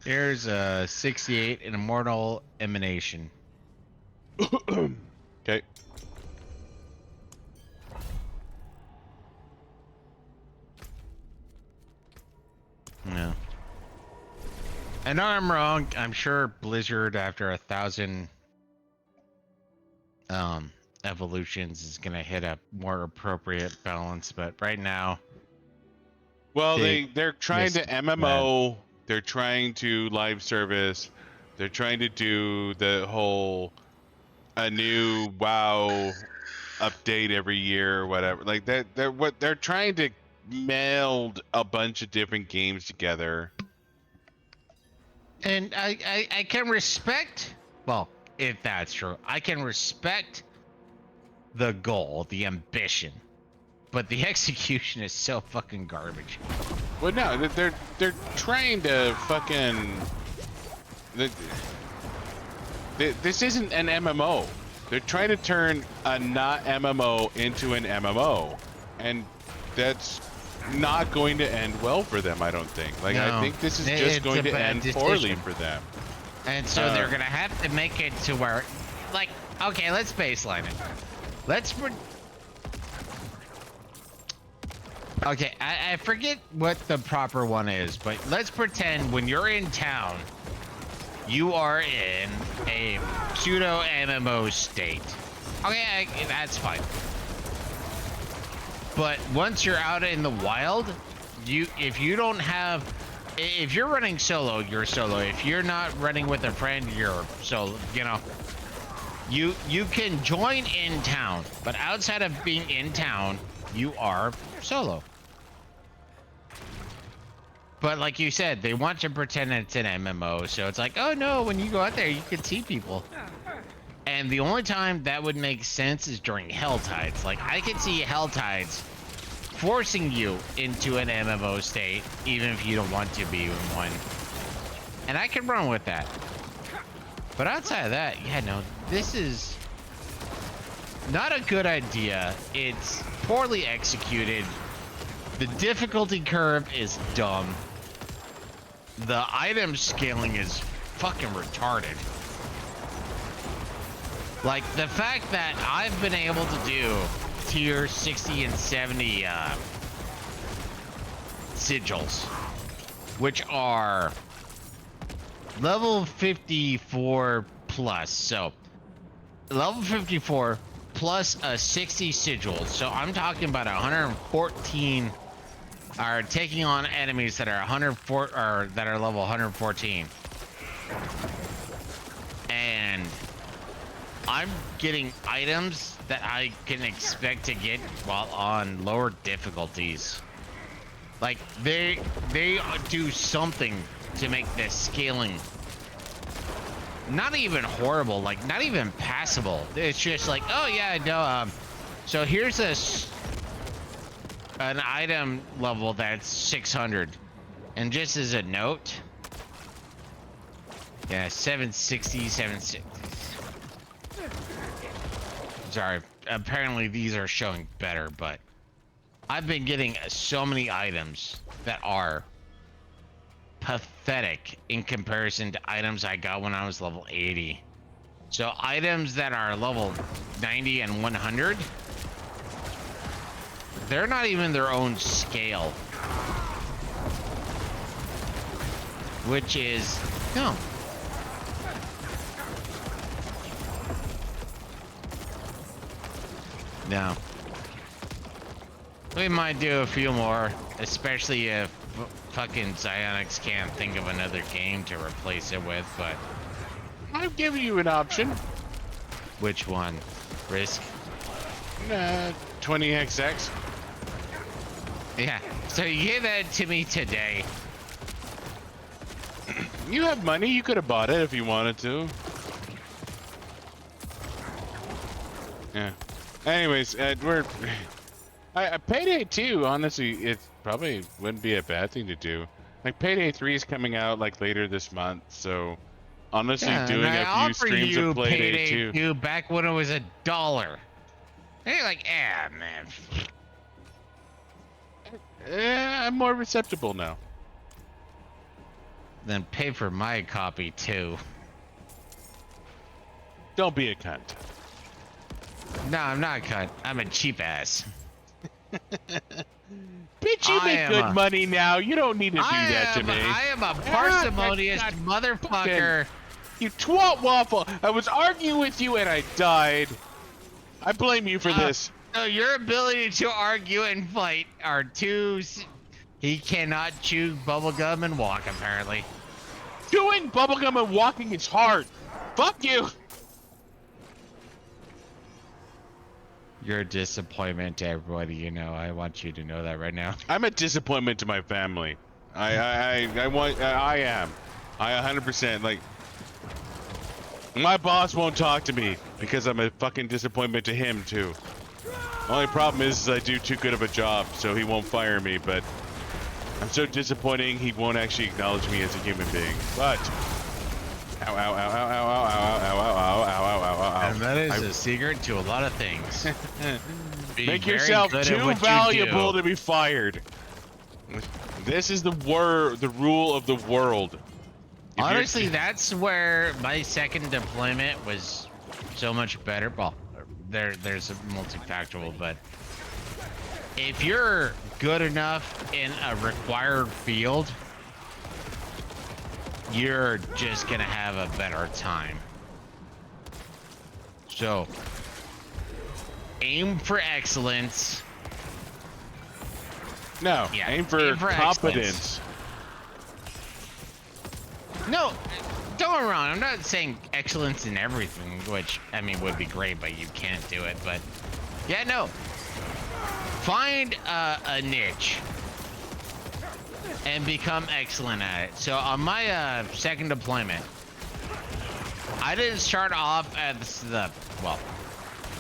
Here's a 68, an immortal emanation. Okay. Yeah. I know I'm wrong. I'm sure Blizzard, after 1,000 evolutions, is gonna hit a more appropriate balance. But right now, Well, they're trying to missed MMO. They're trying to live service. They're trying to do the whole a new WoW update every year or whatever. Like they're trying to meld a bunch of different games together. and I can respect. Well, if that's true, I can respect the goal, the ambition, but the execution is so fucking garbage. Well, no, they're trying to fucking. This isn't an MMO. They're trying to turn a not MMO into an MMO, and that's not going to end well for them. I don't think. Like, No, I think this is it's just a going to bad end decision. poorly for them. And so they're gonna have to make it to where, like, okay, let's baseline it. Okay, I forget what the proper one is, but let's pretend when you're in town, you are in a pseudo MMO state. Okay, that's fine. But once you're out in the wild, if you're running solo, you're solo. If you're not running with a friend, you're solo. You can join in town, but outside of being in town, you are solo. But like you said, they want to pretend it's an MMO, so it's like, oh no, when you go out there, you can see people. And the only time that would make sense is during Hell Tides. Like, I could see Hell Tides forcing you into an MMO state, even if you don't want to be in one. And I can run with that. But outside of that, yeah, no, this is not a good idea. It's poorly executed. The difficulty curve is dumb. The item scaling is fucking retarded. Like, the fact that I've been able to do tier 60 and 70 sigils, which are level 54 plus. So level 54 plus a 60 sigil. So I'm talking about 114 are taking on enemies that are 104 or that are level 114. And I'm getting items that I can expect to get while on lower difficulties. Like, they do something to make this scaling not even horrible, like not even passable. It's just like, oh yeah, no, so here's an item level that's 600, and just as a note, yeah, 760, 760. Sorry, apparently these are showing better, but I've been getting so many items that are pathetic in comparison to items I got when I was level 80. So items that are level 90 and 100, they're not even their own scale. Which is, no. No. We might do a few more, especially if fucking Psyonix can't think of another game to replace it with, but I've given you an option. which one? Risk? 20XX. Yeah, so you gave that to me today. You have money. You could have bought it if you wanted to. Yeah. Anyways, Payday 2, honestly, it probably wouldn't be a bad thing to do. Like, Payday 3 is coming out, like, later this month, so honestly, Yeah, doing and I a few offer streams you of Payday Payday 2. 2 back when it was $1. And you're like, man. I'm more receptible now. Then pay for my copy too. Don't be a cunt. No, I'm not a cunt. I'm a cheap ass. Bitch, you I make am good a- money now. You don't need to do that to me. I am a parsimonious God, motherfucker. You twat waffle. I was arguing with you and I died. I blame you for this. So your ability to argue and fight are two. He cannot chew bubblegum and walk, apparently. Chewing bubblegum and walking is hard. Fuck you. You're a disappointment to everybody, you know. I want you to know that right now. I'm a disappointment to my family. I am. I 100%, like, my boss won't talk to me because I'm a fucking disappointment to him too. Only problem is I do too good of a job, so he won't fire me, but I'm so disappointing he won't actually acknowledge me as a human being. But ow ow ow ow ow ow ow ow ow ow ow ow ow ow. And that is a secret to a lot of things. Be Make very yourself good at too what you valuable do. to be fired. This is the rule of the world. If you're- Honestly, that's where my second deployment was so much better. Well, there's a multifactorial, but if you're good enough in a required field, you're just gonna have a better time. So, aim for excellence. No, Yeah, aim for aim for competence. No, don't get me wrong. I'm not saying excellence in everything, which, I mean, would be great, but you can't do it. But, yeah, no. Find a niche and become excellent at it. So, on my second deployment, I didn't start off as well,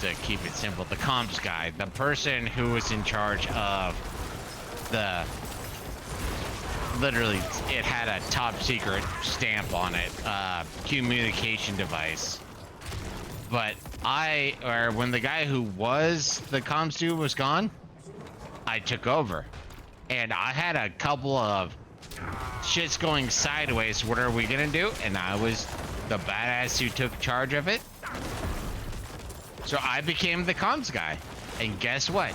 to keep it simple, the comms guy, the person who was in charge of literally, it had a top secret stamp on it, communication device. But when the guy who was the comms dude was gone, I took over. And I had a couple of shits going sideways. What are we gonna do? And I was the badass who took charge of it. So I became the comms guy. And guess what?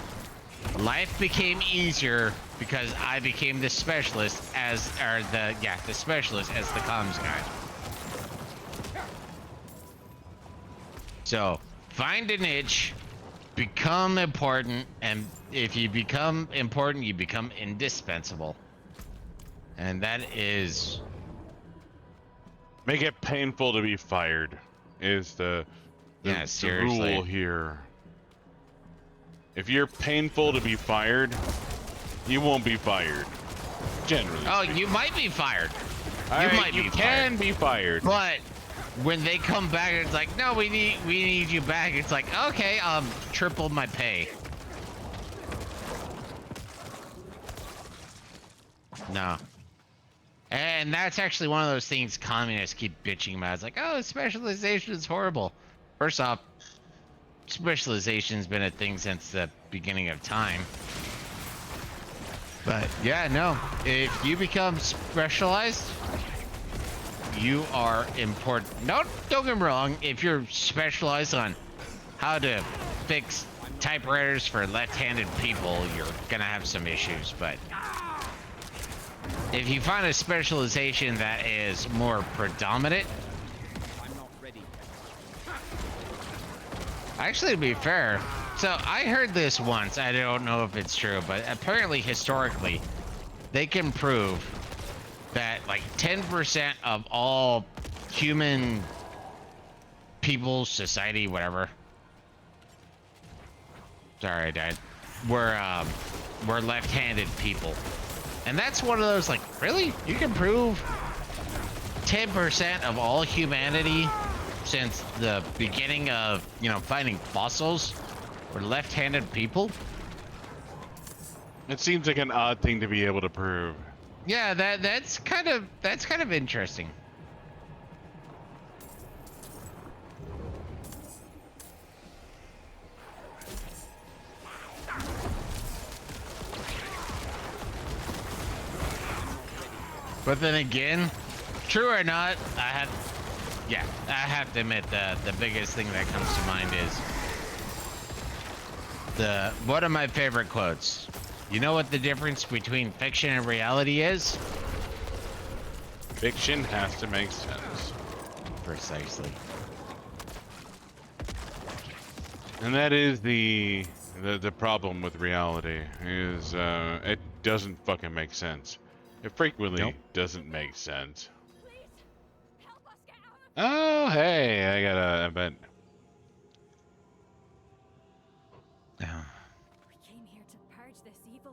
Life became easier because I became the specialist the specialist as the comms guy. So find a niche, become important, and if you become important, you become indispensable. And that is Make it painful to be fired is the seriously. rule here. If you're painful to be fired, you won't be fired. Generally. Oh, speaking. you might be fired. You can be fired. But when they come back, it's like, no, we need you back. It's like, okay, triple my pay. No. And that's actually one of those things communists keep bitching about. It's like, oh, specialization is horrible. First off, specialization's been a thing since the beginning of time. But yeah, no, if you become specialized, you are important. No, don't get me wrong. If you're specialized on how to fix typewriters for left-handed people, you're gonna have some issues. But if you find a specialization that is more predominant, I'm not ready yet. actually, to be fair, So I heard this once. I don't know if it's true, but apparently historically, they can prove that like 10% of all human people, society, whatever. Sorry, I died. We're left-handed people, and that's one of those like, really? You can prove 10% of all humanity since the beginning of finding fossils were left-handed people? It seems like an odd thing to be able to prove. Yeah, that's kind of interesting. But then again, true or not, I have to admit the biggest thing that comes to mind is one of my favorite quotes. You know what the difference between fiction and reality is? Fiction has to make sense. Precisely. And that is the problem with reality, is it doesn't fucking make sense. It frequently doesn't make sense. Oh, hey, I got an event. Oh, We came here to purge this evil,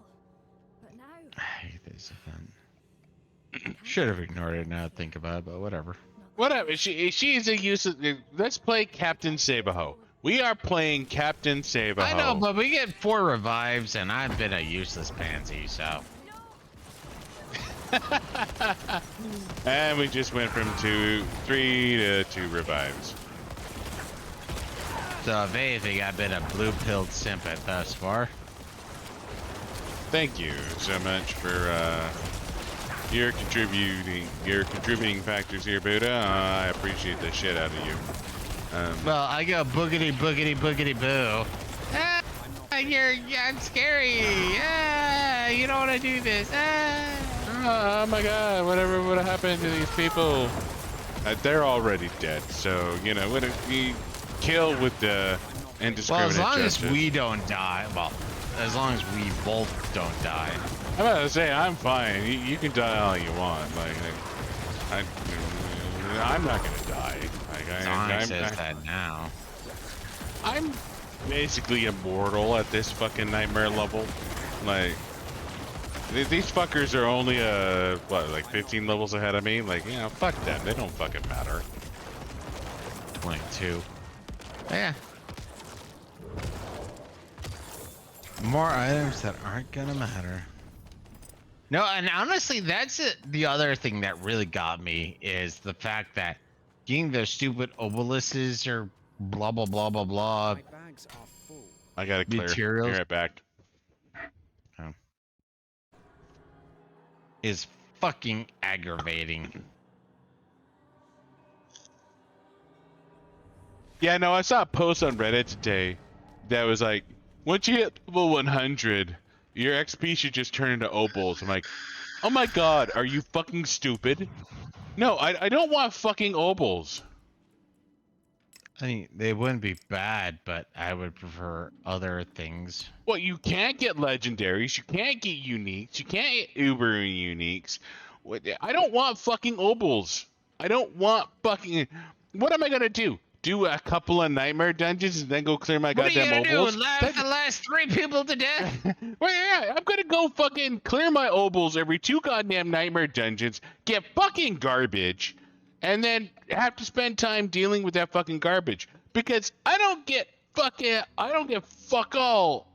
but now I hate this event. Should have ignored it now that I think about it, but whatever. Whatever. She is a useless. Let's play Captain Sabaho. We are playing Captain Sabaho. I know, but we get 4 revives, and I've been a useless pansy, so. And we just went from 3 to 2 revives. So if anything, I've been a blue-pilled simp at thus far. Thank you so much for your contributing factors here, Buddha. I appreciate the shit out of you. Well, I go boogity boogity boogity boo. Ah, I'm scary. Ah, you don't want to do this. Ah. Oh my god, whatever would have happened to these people? They're already dead, so, what we kill with the indiscriminate Well, as long justice. as we don't die, well, as long as we both don't die. I'm about to say, I'm fine. You can die all you want. I'm not gonna die. Sonic says that now. I'm basically immortal at this fucking nightmare level. Like, these fuckers are only, like 15 levels ahead of me? Like, fuck them. They don't fucking matter. 22. Yeah. More items that aren't gonna matter. No, and honestly, that's the other thing that really got me is the fact that getting those stupid obelisks or blah blah blah blah blah My bags are full. I gotta clear. Materials. Be right back. is fucking aggravating. Yeah, no, I saw a post on Reddit today that was like, once you hit level 100, your XP should just turn into opals. I'm like, oh my god, are you fucking stupid? No, I don't want fucking opals. I mean, they wouldn't be bad, but I would prefer other things. Well, you can't get legendaries, you can't get uniques, you can't get uber uniques. I don't want fucking opals. I don't want fucking... What am I gonna do? Do a couple of nightmare dungeons and then go clear my goddamn opals? What are you gonna do? Laugh the last 3 people to death? Well, yeah, I'm gonna go fucking clear my opals every 2 goddamn nightmare dungeons, get fucking garbage, and then have to spend time dealing with that fucking garbage. Because I don't get fuck all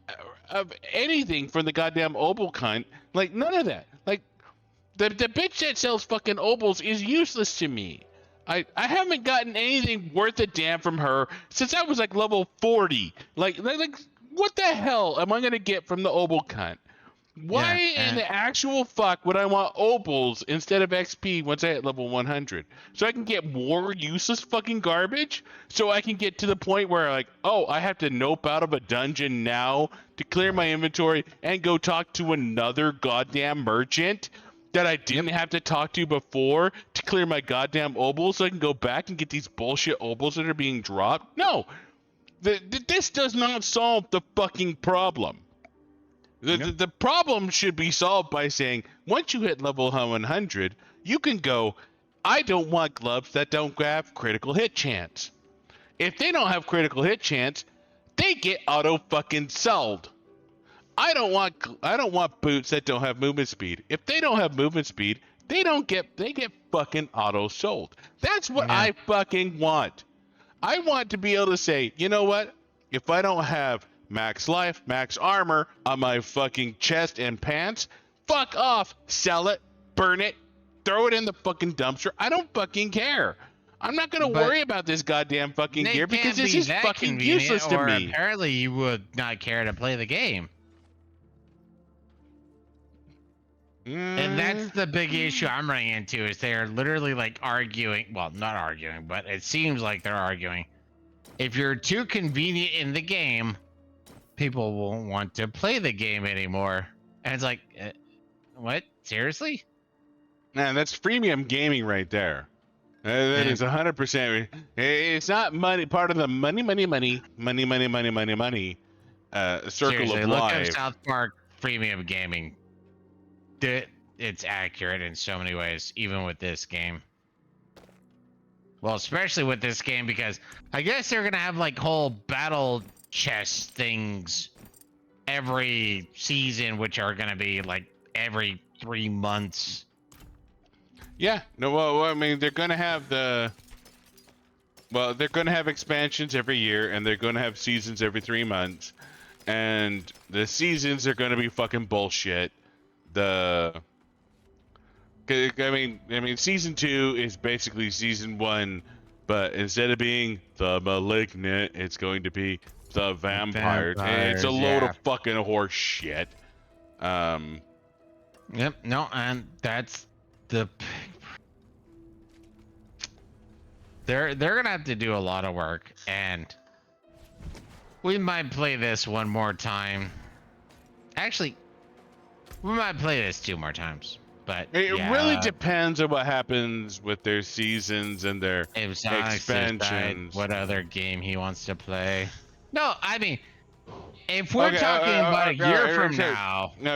of anything from the goddamn opal cunt. Like, none of that. Like, the bitch that sells fucking opals is useless to me. I haven't gotten anything worth a damn from her since I was like level 40. Like what the hell am I gonna get from the opal cunt? Why in the actual fuck would I want opals instead of XP once I hit level 100? So I can get more useless fucking garbage? So I can get to the point where like, oh, I have to nope out of a dungeon now to clear my inventory and go talk to another goddamn merchant that I didn't have to talk to before to clear my goddamn opals so I can go back and get these bullshit opals that are being dropped? No! This does not solve the fucking problem. The problem should be solved by saying, once you hit level 100, you can go, I don't want gloves that don't have critical hit chance. If they don't have critical hit chance, they get auto fucking sold. I don't want boots that don't have movement speed. If they don't have movement speed, they get fucking auto sold. That's what I fucking want. I want to be able to say, you know what? If I don't have max life, max armor on my fucking chest and pants, fuck off. Sell it, burn it, throw it in the fucking dumpster. I don't fucking care. I'm not gonna worry about this goddamn fucking gear because this is fucking useless to me. Apparently, you would not care to play the game. And that's the big issue I'm running into is they're literally like arguing. Well, not arguing, but it seems like they're arguing. If you're too convenient in the game, people won't want to play the game anymore. And it's like, what? Seriously? Man, that's freemium gaming right there. That is 100%. It's not money. Part of the money circle Seriously, of look life. up South Park freemium gaming. It's accurate in so many ways, even with this game. Well, especially with this game, because I guess they're gonna have like whole battle chess things every season, which are gonna be like every 3 months. Yeah. No. Well, I mean, they're gonna have they're gonna have expansions every year, and they're gonna have seasons every 3 months, and the seasons are gonna be fucking bullshit. I mean, season 2 is basically season 1, but instead of being the malignant, it's going to be the vampires. And it's a load of fucking horse shit. Yep. No, and that's the. They're gonna have to do a lot of work, and we might play this one more time. Actually. We might play this 2 more times, but it really depends on what happens with their seasons and their expansions. What other game he wants to play? No, I mean, if we're talking about a year from now. No,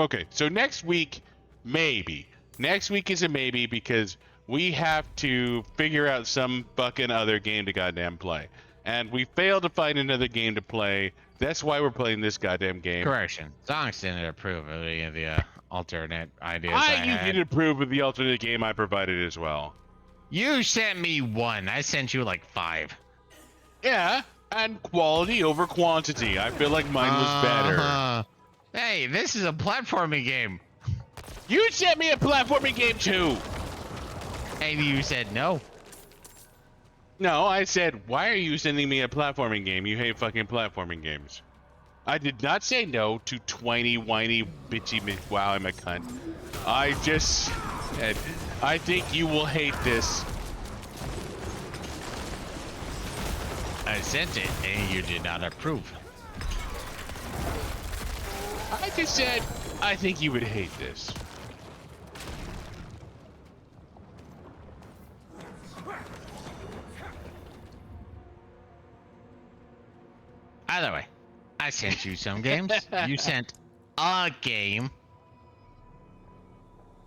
okay. So next week, maybe. Next week is a maybe because we have to figure out some fucking other game to goddamn play, and we failed to find another game to play. That's why we're playing this goddamn game. Correction. Zonix didn't approve of any of the alternate ideas I You had. didn't approve of the alternate game I provided as well. You sent me 1. I sent you like 5. Yeah, and quality over quantity. I feel like mine was better. Hey, this is a platforming game. You sent me a platforming game too. And you said no. No, I said, why are you sending me a platforming game? You hate fucking platforming games. I did not say no to twiny, whiny, bitchy, wow, I'm a cunt. I just said, I think you will hate this. I sent it, and you did not approve. I just said, I think you would hate this. Either way, I sent you some games. You sent a game.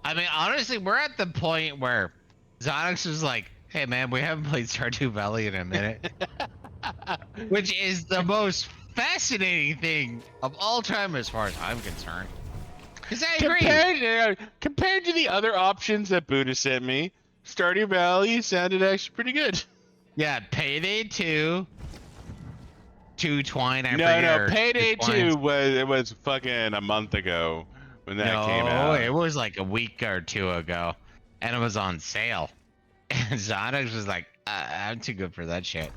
I mean, honestly, we're at the point where Zonix was like, hey, man, we haven't played Stardew Valley in a minute. Which is the most fascinating thing of all time as far as I'm concerned. Because I agree. Compared to the other options that Buddha sent me, Stardew Valley sounded actually pretty good. Yeah, Payday 2. 2 Twine, I forget. No, Payday 2 was fucking a month ago when that came out. No, it was like a week or 2 ago, and it was on sale. And Zonix was like, I'm too good for that shit.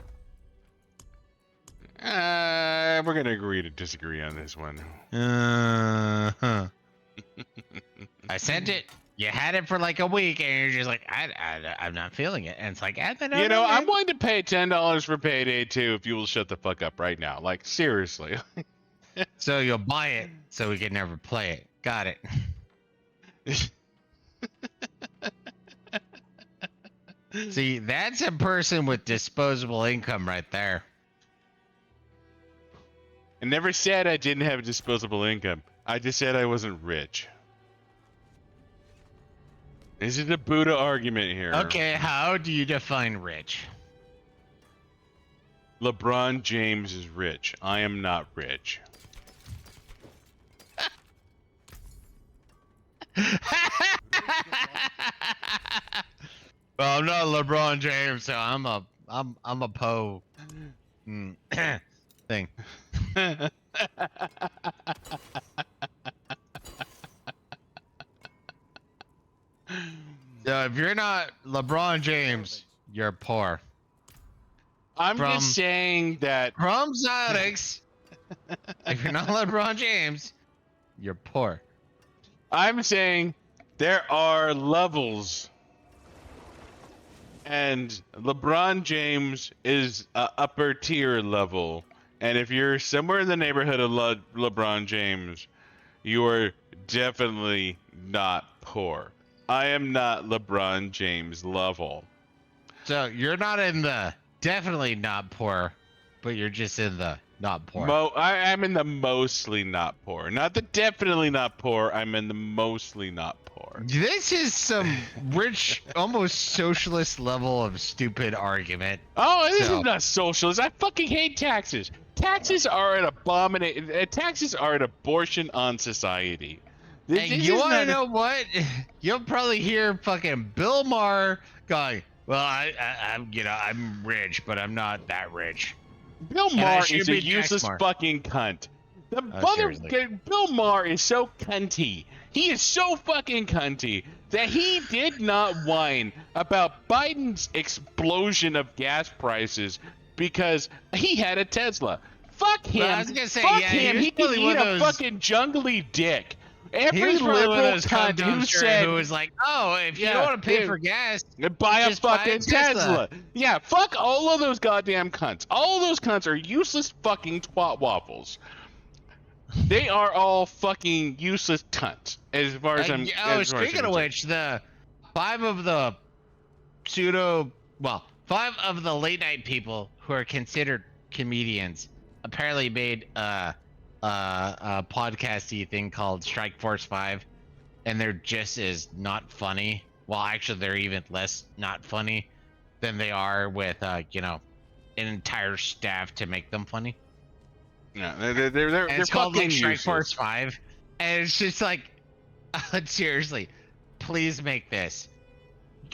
We're gonna agree to disagree on this one. I sent it. You had it for like a week, and you're just like, I'm not feeling it. And it's like, I'm willing to pay $10 for Payday 2 if you will shut the fuck up right now. Like, seriously. So you'll buy it so we can never play it. Got it. See, that's a person with disposable income right there. I never said I didn't have disposable income. I just said I wasn't rich. This is a Buddha argument here. Okay, how do you define rich? LeBron James is rich. I am not rich. Well, I'm not LeBron James, so I'm a Poe thing. So if you're not LeBron James, you're poor. I'm From- just saying that From Zodics, if you're not LeBron James, you're poor. I'm saying there are levels. And LeBron James is a upper tier level. And if you're somewhere in the neighborhood of LeBron James, you are definitely not poor. I am not LeBron James level. So you're not in the definitely not poor, but you're just in the not poor. I'm in the mostly not poor. Not the definitely not poor. I'm in the mostly not poor. This is some rich, almost socialist level of stupid argument. Oh, this So- is not socialist. I fucking hate taxes. Taxes are an abomination. Taxes are an abortion on society. And This you is want to not- know what? You'll probably hear fucking Bill Maher going, "Well, I'm rich, but I'm not that rich." Bill I Maher should is a be taxed useless more. fucking cunt. The Seriously. Bill Maher is so cunty. He is so fucking cunty that he did not whine about Biden's explosion of gas prices because he had a Tesla. Fuck him. Well, I was gonna say, Fuck yeah, he him. was He can probably eat one a of those- fucking jungly dick. He Every was probably one of liberal those cunt who said, who was like, "Oh, if you Yeah, don't want to pay dude. for gas, buy a just buy a fucking Tesla." Tesla. Yeah, fuck all of those goddamn cunts. All of those cunts are useless fucking twat waffles. They are all fucking useless cunts. As far as I'm. as far as speaking I'm of concerned. which, the five of the late night people who are considered comedians apparently made a podcasty thing called Strike Force 5, and they're just as not funny. Well, actually, they're even less not funny than they are with an entire staff to make them funny. No, they're And it's called like fucking Strike useless. Force 5, and it's just like, seriously, please make this.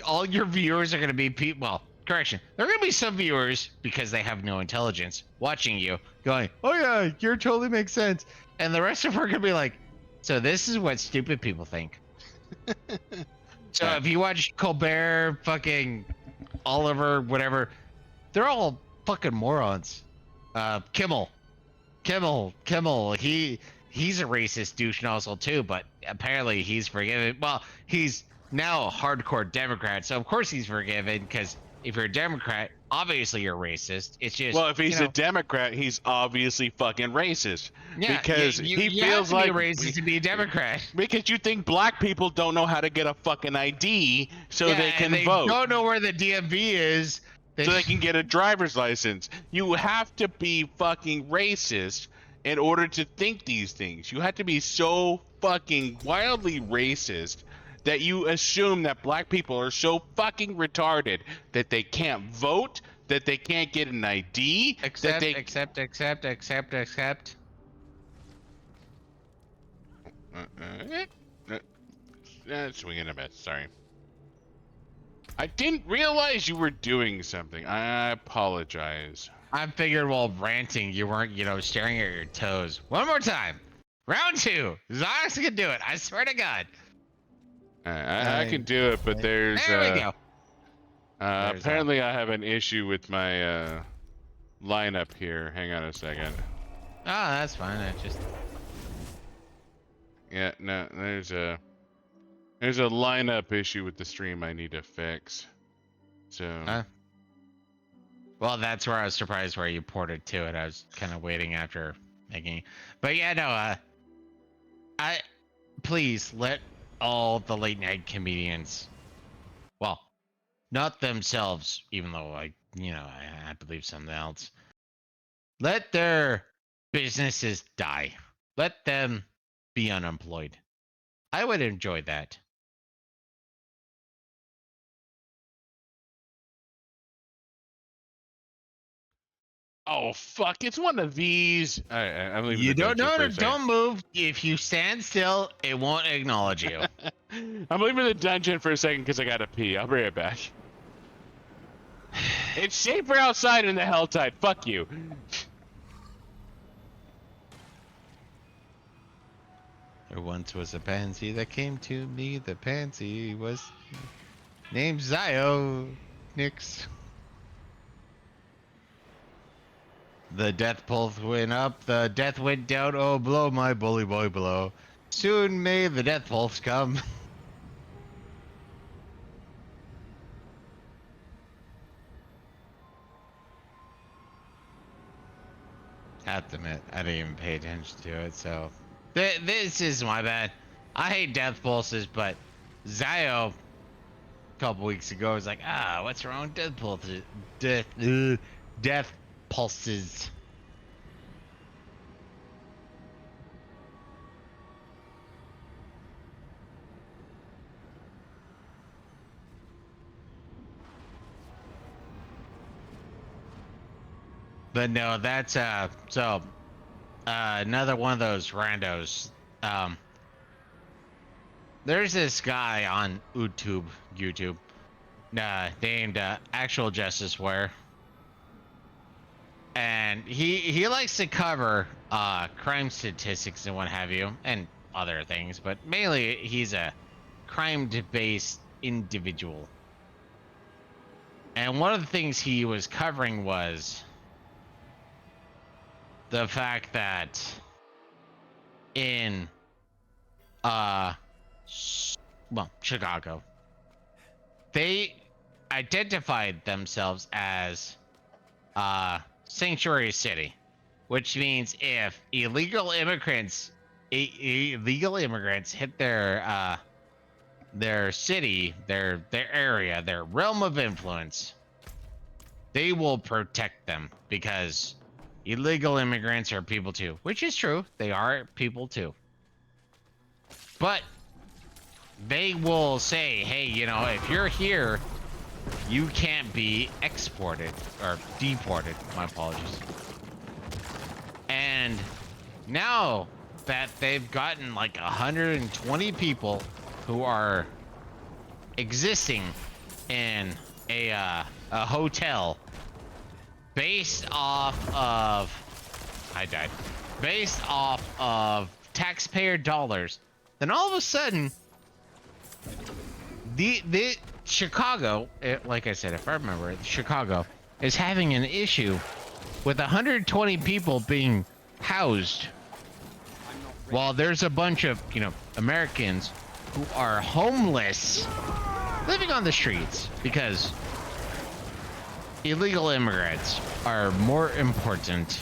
All your viewers are gonna be people. Well, correction, there are gonna be some viewers because they have no intelligence watching you, going, "Oh yeah, your totally makes sense," and the rest of them are gonna be like, "So this is what stupid people think." So if you watch Colbert, fucking Oliver, whatever, they're all fucking morons. Kimmel, he's a racist douche nozzle too, but apparently he's forgiven. Well, he's now a hardcore Democrat, so of course he's forgiven, because if you're a Democrat, obviously you're racist. It's just, Well, if he's a Democrat, he's obviously fucking racist. yeah, because you he feels have to like be racist to be a Democrat. because you think black people don't know how to get a fucking ID so Yeah, they can and they vote. don't know where the DMV is. So they can get a driver's license. You have to be fucking racist in order to think these things. You have to be so fucking wildly racist that you assume that black people are so fucking retarded that they can't vote, that they can't get an ID, that Accept, they accept. swinging a bit. Sorry. I didn't realize you were doing something. I apologize. I figured while ranting, you weren't, staring at your toes. One more time. Round 2. Zox can do it. I swear to God. I can do it, but there's There we go. There's apparently I have an issue with my lineup here. Hang on a second. Oh, that's fine. I just. Yeah, no, there's a lineup issue with the stream I need to fix. So Huh? Well, that's where I was surprised where you ported to it. I was kind of waiting after making. But yeah, no. Please let all the late night comedians. Well, not themselves, even though I believe something else. Let their businesses die. Let them be unemployed. I would enjoy that. Oh fuck! It's one of these. I'm leaving You the don't dungeon know. for a second. Don't move. If you stand still, it won't acknowledge you. I'm leaving the dungeon for a second because I gotta pee. I'll be right back. It's safer outside in the Helltide. Fuck you. There once was a pansy that came to me. The pansy was named Zio Nix. The death pulse went up, the death went down. Oh, blow my bully boy blow. Soon may the death pulse come. Have to admit, I didn't even pay attention to it, so this is my bad. I hate death pulses, but Zio a couple weeks ago was like, what's wrong with death pulses? Death pulses. But no, that's another one of those randos. There's this guy on YouTube named Actual Justice Ware, and he likes to cover crime statistics and what have you, and other things, but mainly he's a crime-based individual. And one of the things he was covering was the fact that in Chicago, they identified themselves as sanctuary city, which means if illegal immigrants hit their city, their area, their realm of influence, they will protect them because illegal immigrants are people too, which is true. They are people too. But they will say, hey, you know, if you're here, you can't be exported or deported. My apologies. And now that they've gotten like 120 people who are existing in a hotel based off of taxpayer dollars, then all of a sudden the Chicago, like I said, if I remember it, Chicago is having an issue with 120 people being housed while there's a bunch of, you know, Americans who are homeless living on the streets because illegal immigrants are more important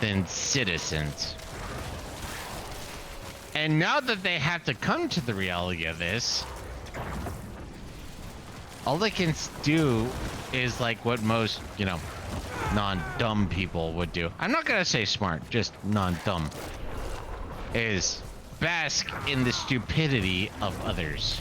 than citizens. And now that they have to come to the reality of this, all they can do is like what most, you know, non-dumb people would do. I'm not gonna say smart, just non-dumb. Is bask in the stupidity of others.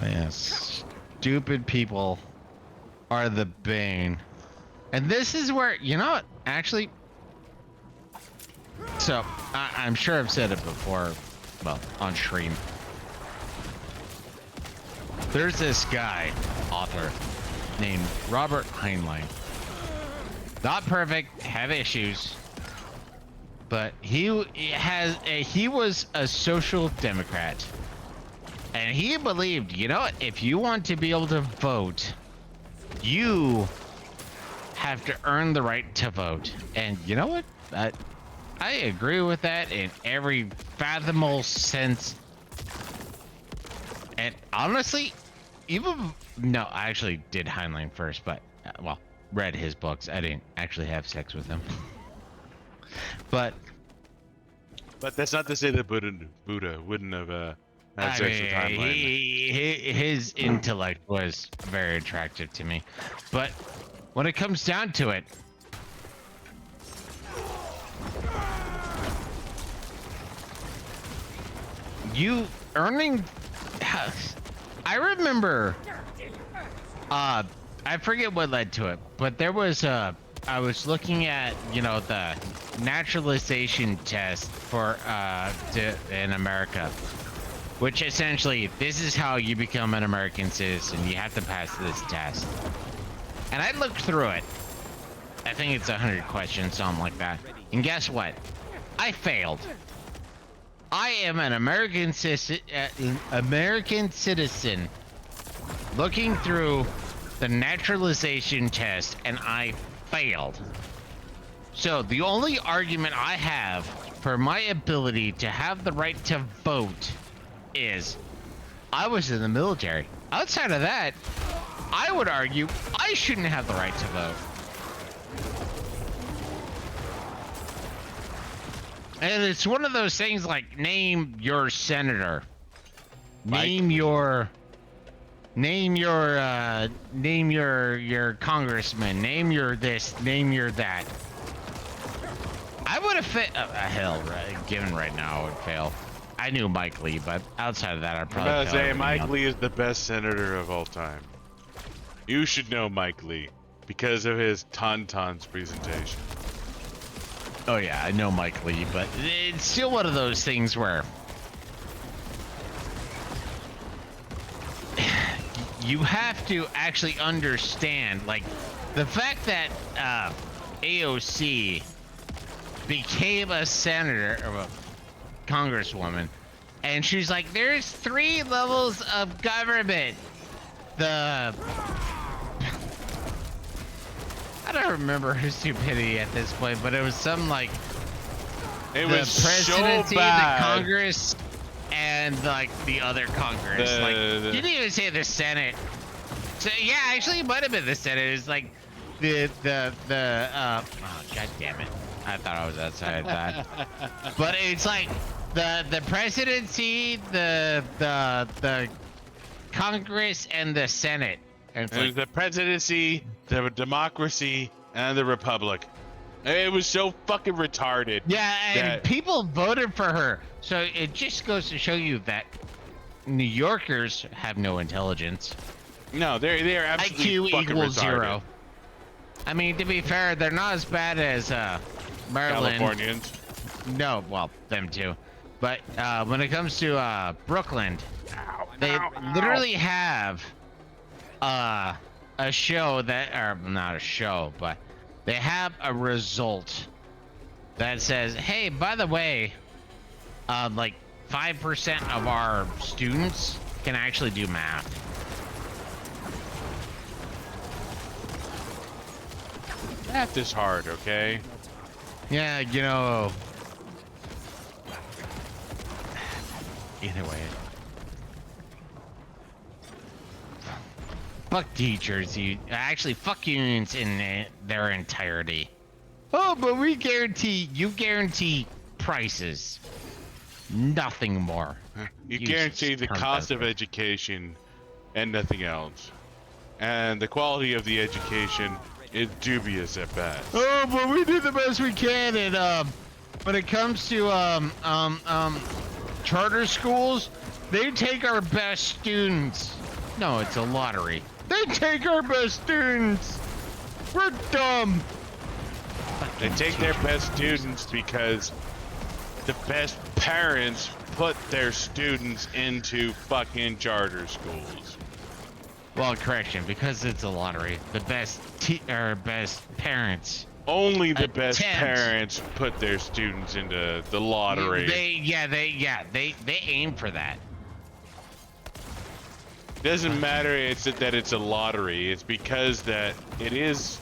Yes, stupid people are the bane. And this is where, you know what, actually, so I'm sure I've said it before, well, on stream. There's this guy, author, named Robert Heinlein. Not perfect, have issues, but he was a social democrat. And he believed, you know what, if you want to be able to vote, you have to earn the right to vote. And you know what? I agree with that in every fathomable sense. And honestly, even no, I actually did Heinlein first, but well, read his books. I didn't actually have sex with him. But that's not to say that Buddha wouldn't have had I sex with mean, Heinlein. his intellect was very attractive to me. But when it comes down to it, you earning, I remember, I forget what led to it, but there was I was looking at, you know, the naturalization test for in America, which essentially this is how you become an American citizen. You have to pass this test. And I looked through it. I think it's 100 questions, something like that. And guess what? I failed. I am an American citizen looking through the naturalization test, and I failed. So the only argument I have for my ability to have the right to vote is I was in the military. Outside of that, I would argue I shouldn't have the right to vote. And it's one of those things like name your senator, name your congressman, name your this, name your that. I would have fit hell, right, given right now I would fail. I knew Mike Lee, but outside of that, I'd probably. I was fail say everything Mike else. Lee is the best senator of all time. You should know Mike Lee because of his Tauntauns presentation. Oh yeah, I know Mike Lee, but it's still one of those things where you have to actually understand, like, the fact that AOC became a senator or a congresswoman, and she's like, there's 3 levels of government. I don't remember her stupidity at this point, but it was something like It the was so presidency, bad. the Congress, and like the other Congress. Like, you didn't even say the Senate. So yeah, actually, it might have been the Senate. It's like oh god damn it! I thought I was outside that. But it's like the presidency, the Congress, and the Senate. And it's It was like, the presidency, the democracy, and the republic. It was so fucking retarded. yeah, and that- people voted for her. So it just goes to show you that New Yorkers have no intelligence. No, they're absolutely IQ fucking equals retarded. 0. I mean, to be fair, they're not as bad as Maryland. Californians. No, well, them too. But when it comes to Brooklyn, they literally have a show that, or not a show, but they have a result that says, hey, by the way, like 5% of our students can actually do math. Math is hard, okay? Yeah, you know. Either way. Fuck teachers, actually fuck unions in their entirety. Oh, but you guarantee prices. Nothing more. You You guarantee the turn cost that of education and nothing else. And the quality of the education is dubious at best. Oh, but we do the best we can, and when it comes to charter schools, they take our best students. No, it's a lottery. They take our best students. We're dumb. They take their best students because the best parents put their students into fucking charter schools. Well, correction, because it's a lottery. The best best parents. Only the best Attempt. parents put their students into the lottery. They aim for that. Doesn't matter that it's a lottery. It's because that it is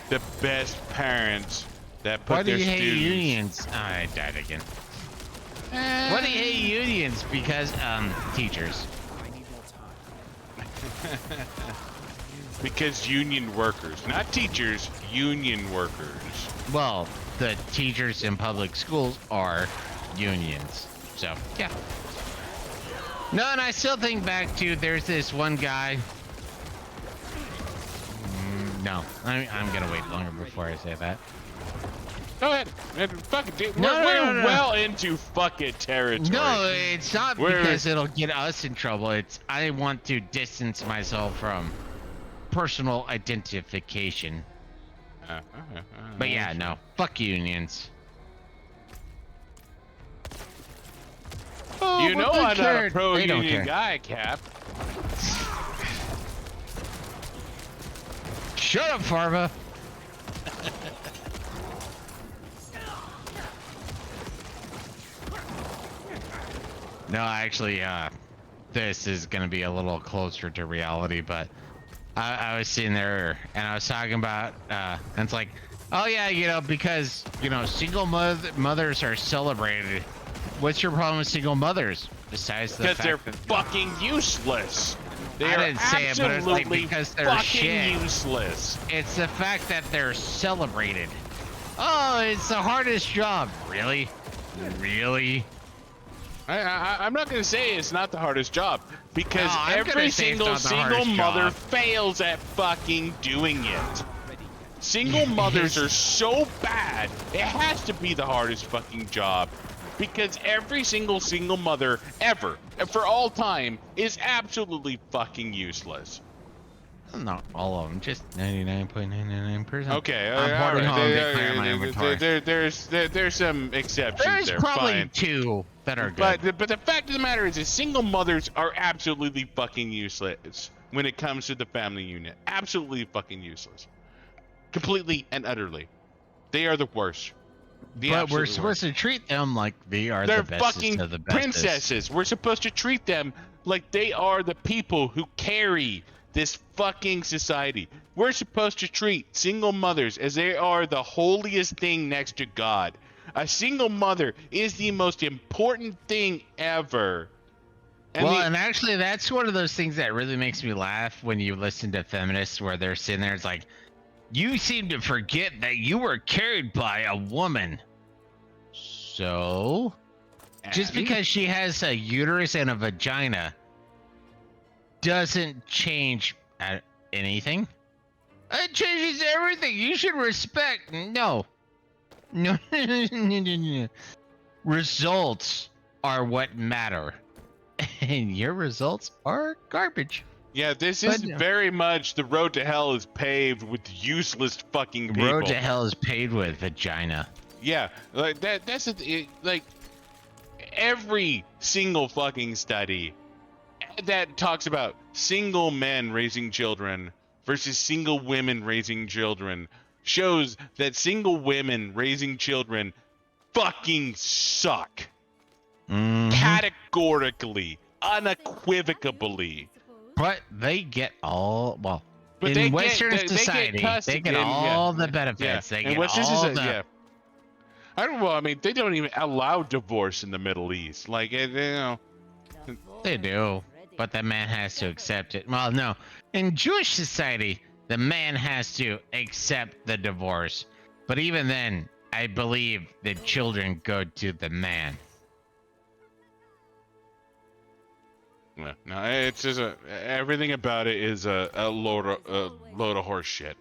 the best parents that Why put do their you hate students. unions? Oh, I died again. Why do you hate unions? Because teachers. I need more time. Because union workers, not teachers, union workers. Well, the teachers in public schools are unions. So, yeah. No, and I still think back to there's this one guy. No, I'm gonna wait longer before I say that. Go ahead. Fucking dude. No, We're no. well into fucking territory. No, it's not We're- because it'll get us in trouble. It's I want to distance myself from personal identification. But yeah, no. Fuck unions. Oh, You but know they I'm not a cared. They don't pro-union care. guy, Cap. Shut up, Farva. No, actually, this is gonna be a little closer to reality, but I was sitting there and I was talking about, and it's like, oh yeah, you know, because, you know, single mothers are celebrated. What's your problem with single mothers? Besides the Because fact they're that fucking useless. They I are didn't say it, but it's like absolutely because they're fucking shit. useless. It's the fact that they're celebrated. Oh, it's the hardest job. Really? Really? I'm not going to say it's not the hardest job because No, I'm every gonna say it's single not the hardest mother job. fails at fucking doing it. Single mothers are so bad, it has to be the hardest fucking job because every single mother ever, for all time, is absolutely fucking useless. Not all of them, just 99.99%. Okay, I'm all porting home right. declare my inventory. There's some exceptions There's there. probably Fine. 2 that are good. But the fact of the matter is that single mothers are absolutely fucking useless when it comes to the family unit. Absolutely fucking useless. Completely and utterly. They are the worst. The But absolute we're supposed to treat them like they are They're the bestest fucking of the bestest. princesses. We're supposed to treat them like they are the people who carry this fucking society. We're supposed to treat single mothers as they are the holiest thing next to God. A single mother is the most important thing ever. And actually, that's one of those things that really makes me laugh when you listen to feminists where they're sitting there. It's like, you seem to forget that you were carried by a woman. So, just because she has a uterus and a vagina doesn't change anything. It changes everything. You should respect. No. No. Results are what matter. And your results are garbage. Yeah, this is very much the road to hell is paved with useless fucking people. Road to hell is paved with vagina. Yeah, like that's like every single fucking study that talks about single men raising children versus single women raising children shows that single women raising children fucking suck. Categorically, unequivocally. But they get all, well, But in they Western get society, custody, they get yeah, all yeah, the benefits. Yeah. They And get Western all society, the... yeah. I don't know. I mean, they don't even allow divorce in the Middle East. Like, you know. They do, but the man has to accept it. Well, no. In Jewish society, the man has to accept the divorce. But even then, I believe the children go to the man. No, it's just everything about it is a load of horse shit.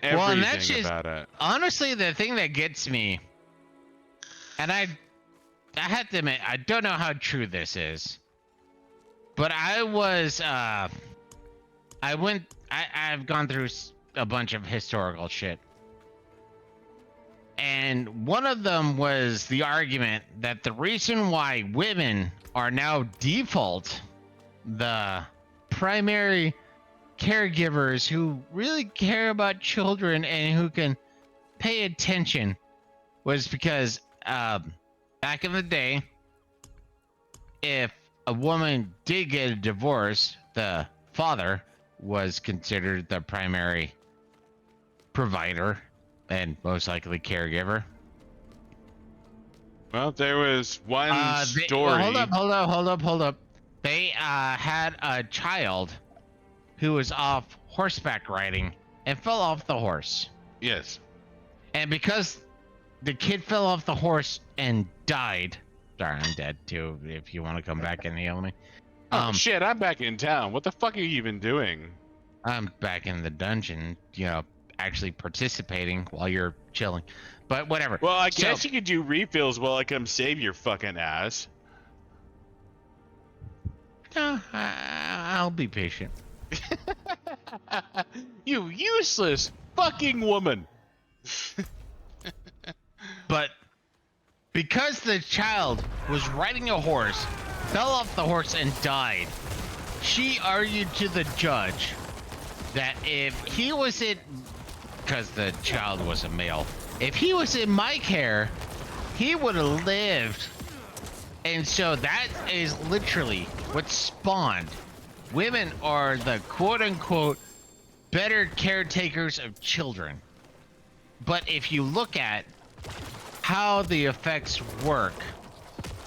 Everything Well, and that's just, about it. honestly, the thing that gets me, and I have to admit, I don't know how true this is, but I've gone through a bunch of historical shit. And one of them was the argument that the reason why women are now default the primary caregivers who really care about children and who can pay attention was because back in the day, if a woman did get a divorce, the father was considered the primary provider and most likely caregiver. Well, there was one story. Well, hold up. They had a child who was off horseback riding and fell off the horse. Yes. And because the kid fell off the horse and died. Sorry, I'm dead too, if you want to come back and heal me. Oh, shit, I'm back in town. What the fuck are you even doing? I'm back in the dungeon, actually participating while you're chilling. But whatever. Well, I guess you could do refills while I come save your fucking ass. No, I'll be patient. You useless fucking woman. But because the child was riding a horse, fell off the horse and died, she argued to the judge that if he was in, because the child was a male, if he was in my care, he would have lived. And so that is literally what spawned. Women are the quote-unquote better caretakers of children. But if you look at how the effects work,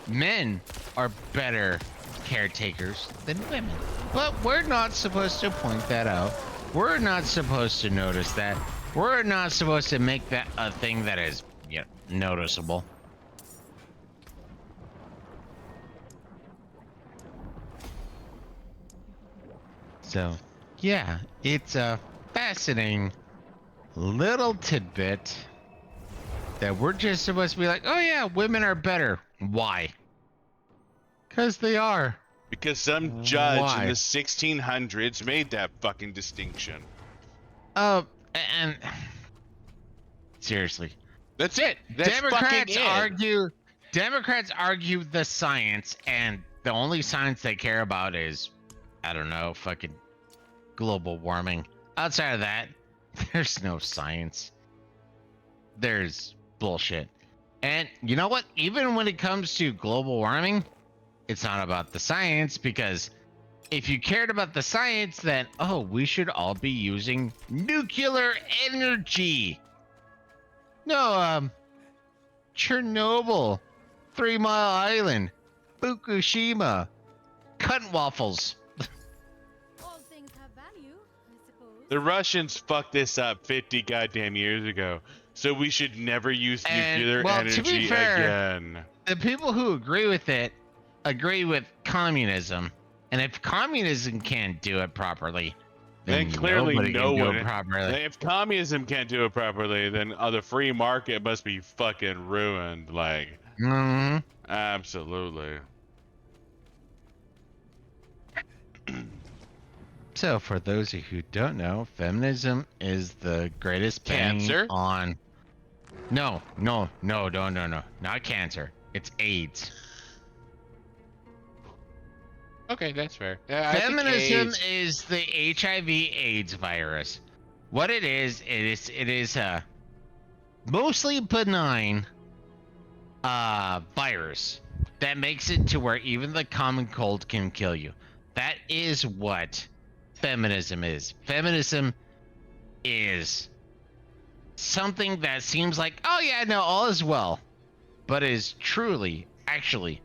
men are better caretakers than women. But we're not supposed to point that out. We're not supposed to notice that. We're not supposed to make that a thing that is, noticeable. So, yeah, it's a fascinating little tidbit that we're just supposed to be like, oh yeah, women are better. Why? Because they are. Because some judge Why? in the 1600s made that fucking distinction. And seriously, That's it. That's Democrats fucking it. Democrats argue the science, and the only science they care about is, I don't know, fucking global warming. Outside of that, there's no science. There's bullshit. And you know what? Even when it comes to global warming, it's not about the science, because if you cared about the science, then, we should all be using nuclear energy. No, Chernobyl, 3 Mile Island, Fukushima, cunt waffles. All things have value, I suppose. The Russians fucked this up 50 goddamn years ago. So we should never use nuclear to energy be fair, again. The people who agree with it agree with communism. And if communism can't do it properly, Then clearly nobody no can do one. it properly. If communism can't do it properly, then the free market must be fucking ruined. Like, Mhm. absolutely. So, for those of you who don't know, feminism is the greatest bang Cancer? on. No, not cancer. It's AIDS. Okay, that's fair. Yeah, I think Feminism AIDS- is the HIV/AIDS virus. What it is a mostly benign virus that makes it to where even the common cold can kill you. That is what feminism is. Feminism is something that seems like, oh yeah, no, all is well, but is truly, actually,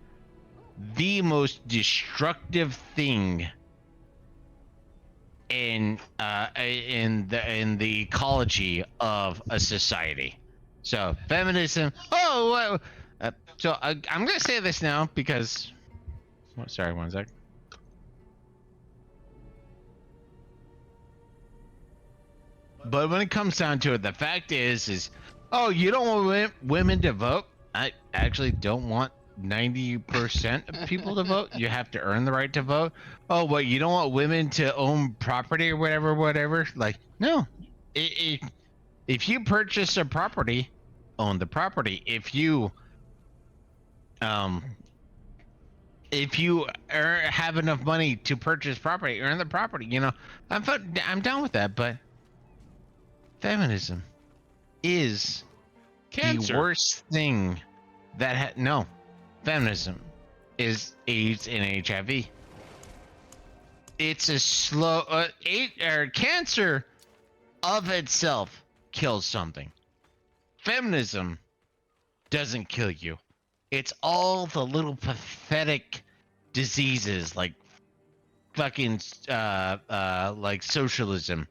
the most destructive thing in the ecology of a society. So feminism. I'm gonna say this now because. Sorry, one sec. But when it comes down to it, the fact is, you don't want women to vote. I actually don't want 90% of people to vote. You have to earn the right to vote. Oh, but you don't want women to own property or whatever. Like, no. If you purchase a property, own the property. If you have enough money to purchase property, earn the property. I'm down with that. But feminism is Cancer. the worst thing that no. Feminism is AIDS and HIV. It's a slow cancer of itself kills something. feminism doesn't kill you. It's all the little pathetic diseases like fucking like socialism.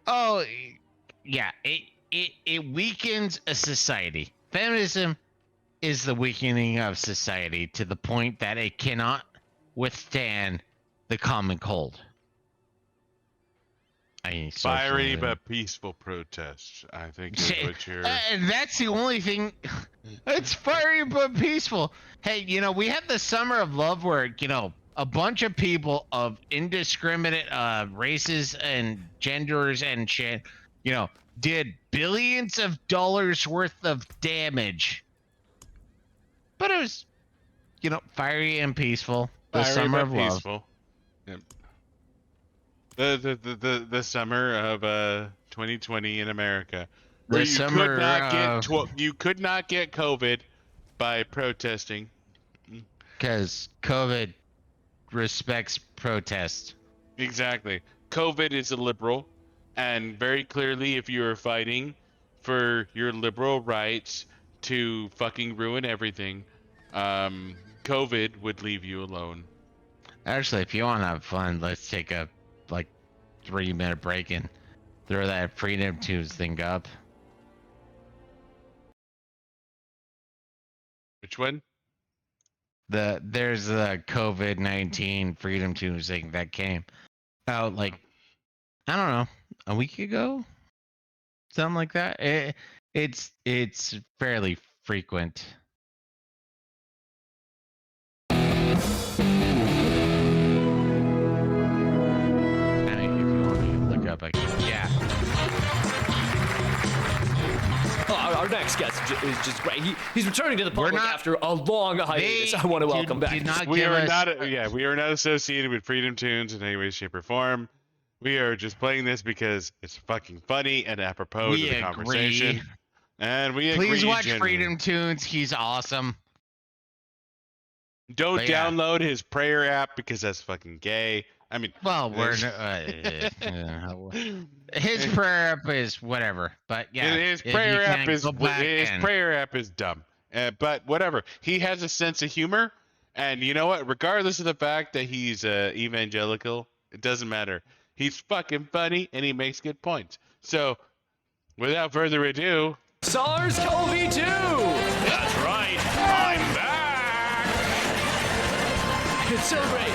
Oh, yeah, it weakens a society. Feminism is the weakening of society to the point that it cannot withstand the common cold. I mean, Fiery socialism. but peaceful protests, I think is what you're... And that's the only thing. It's fiery but peaceful. Hey, we had the summer of love where, a bunch of people of indiscriminate races and genders and shit, did billions of dollars worth of damage. But it was, fiery and peaceful. The Fiery summer but of love. peaceful. Yep. The summer of 2020 in America, where The you summer could not of- get you could not get COVID by protesting. Because COVID respects protest. Exactly. COVID is a liberal, and very clearly, if you are fighting for your liberal rights to fucking ruin everything, COVID would leave you alone. Actually, if you want to have fun, let's take a 3-minute break and throw that Freedom Tunes thing up. Which one? There's the COVID-19 Freedom Tunes thing that came out I don't know, a week ago, something like that. It's fairly frequent. I mean, if you want me to look up, I can. Yeah. Our next guest is just great. He's returning to the public not- after a long hiatus. I want to welcome back. Did not We give are us, not we are not associated with Freedom Tunes in any way, shape, or form. We are just playing this because it's fucking funny and apropos We to the agree. conversation. And we agree. Please watch generally. Freedom Tunes. He's awesome. Don't But yeah. download his prayer app because that's fucking gay. I mean, Well, his prayer up is whatever, but yeah, his if you prayer app can't is go back and- prayer app is dumb. But whatever. He has a sense of humor, and you know what? Regardless of the fact that he's evangelical, it doesn't matter. He's fucking funny and he makes good points. So, without further ado, SARS-CoV-2. That's right. I'm back. It's so great.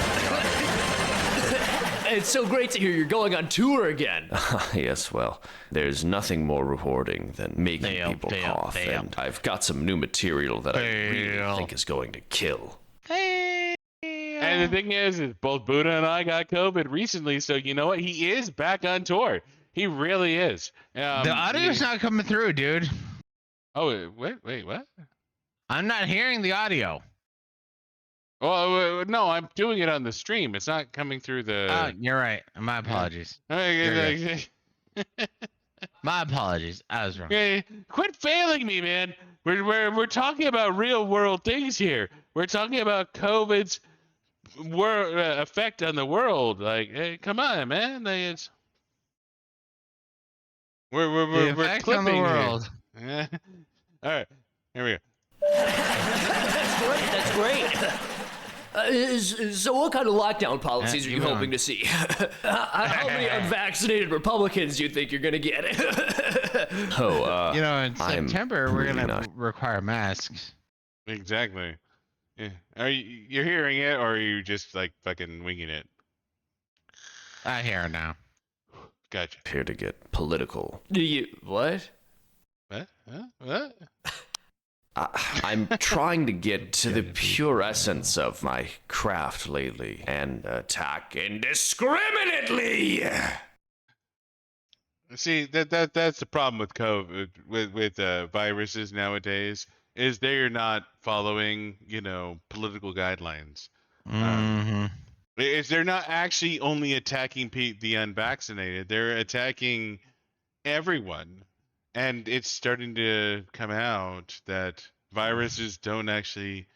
It's so great to hear you're going on tour again. Yes, well, there's nothing more rewarding than making people cough, and I've got some new material that I really think is going to kill. and the thing is both Buddha and I got COVID recently, so you know what? He is back on tour. He really is. The audio's not coming through, dude. Oh, wait, what? I'm not hearing the audio. Well, no, I'm doing it on the stream. It's not coming through the. Oh, you're right. My apologies. Okay, My apologies. I was wrong. quit failing me, man. We're talking about real world things here. We're talking about COVID's effect on the world. Like, hey, come on, man. It's we're effect clipping on the here. world. All right, here we go. That's great. So what kind of lockdown policies are you keep hoping going. to see? How many unvaccinated Republicans do you think you're going to get? In I'm September, we're really going to not- require masks. Exactly. Yeah. You're hearing it, or are you just like fucking winging it? I hear it now. Gotcha. Here to get political. What? What? Huh? What? I'm trying to get to the pure essence of my craft lately and attack indiscriminately. See, that's the problem with COVID, with viruses nowadays, is they're not following, political guidelines. Mm-hmm. Is they're not actually only attacking the unvaccinated, they're attacking everyone. And it's starting to come out that viruses don't actually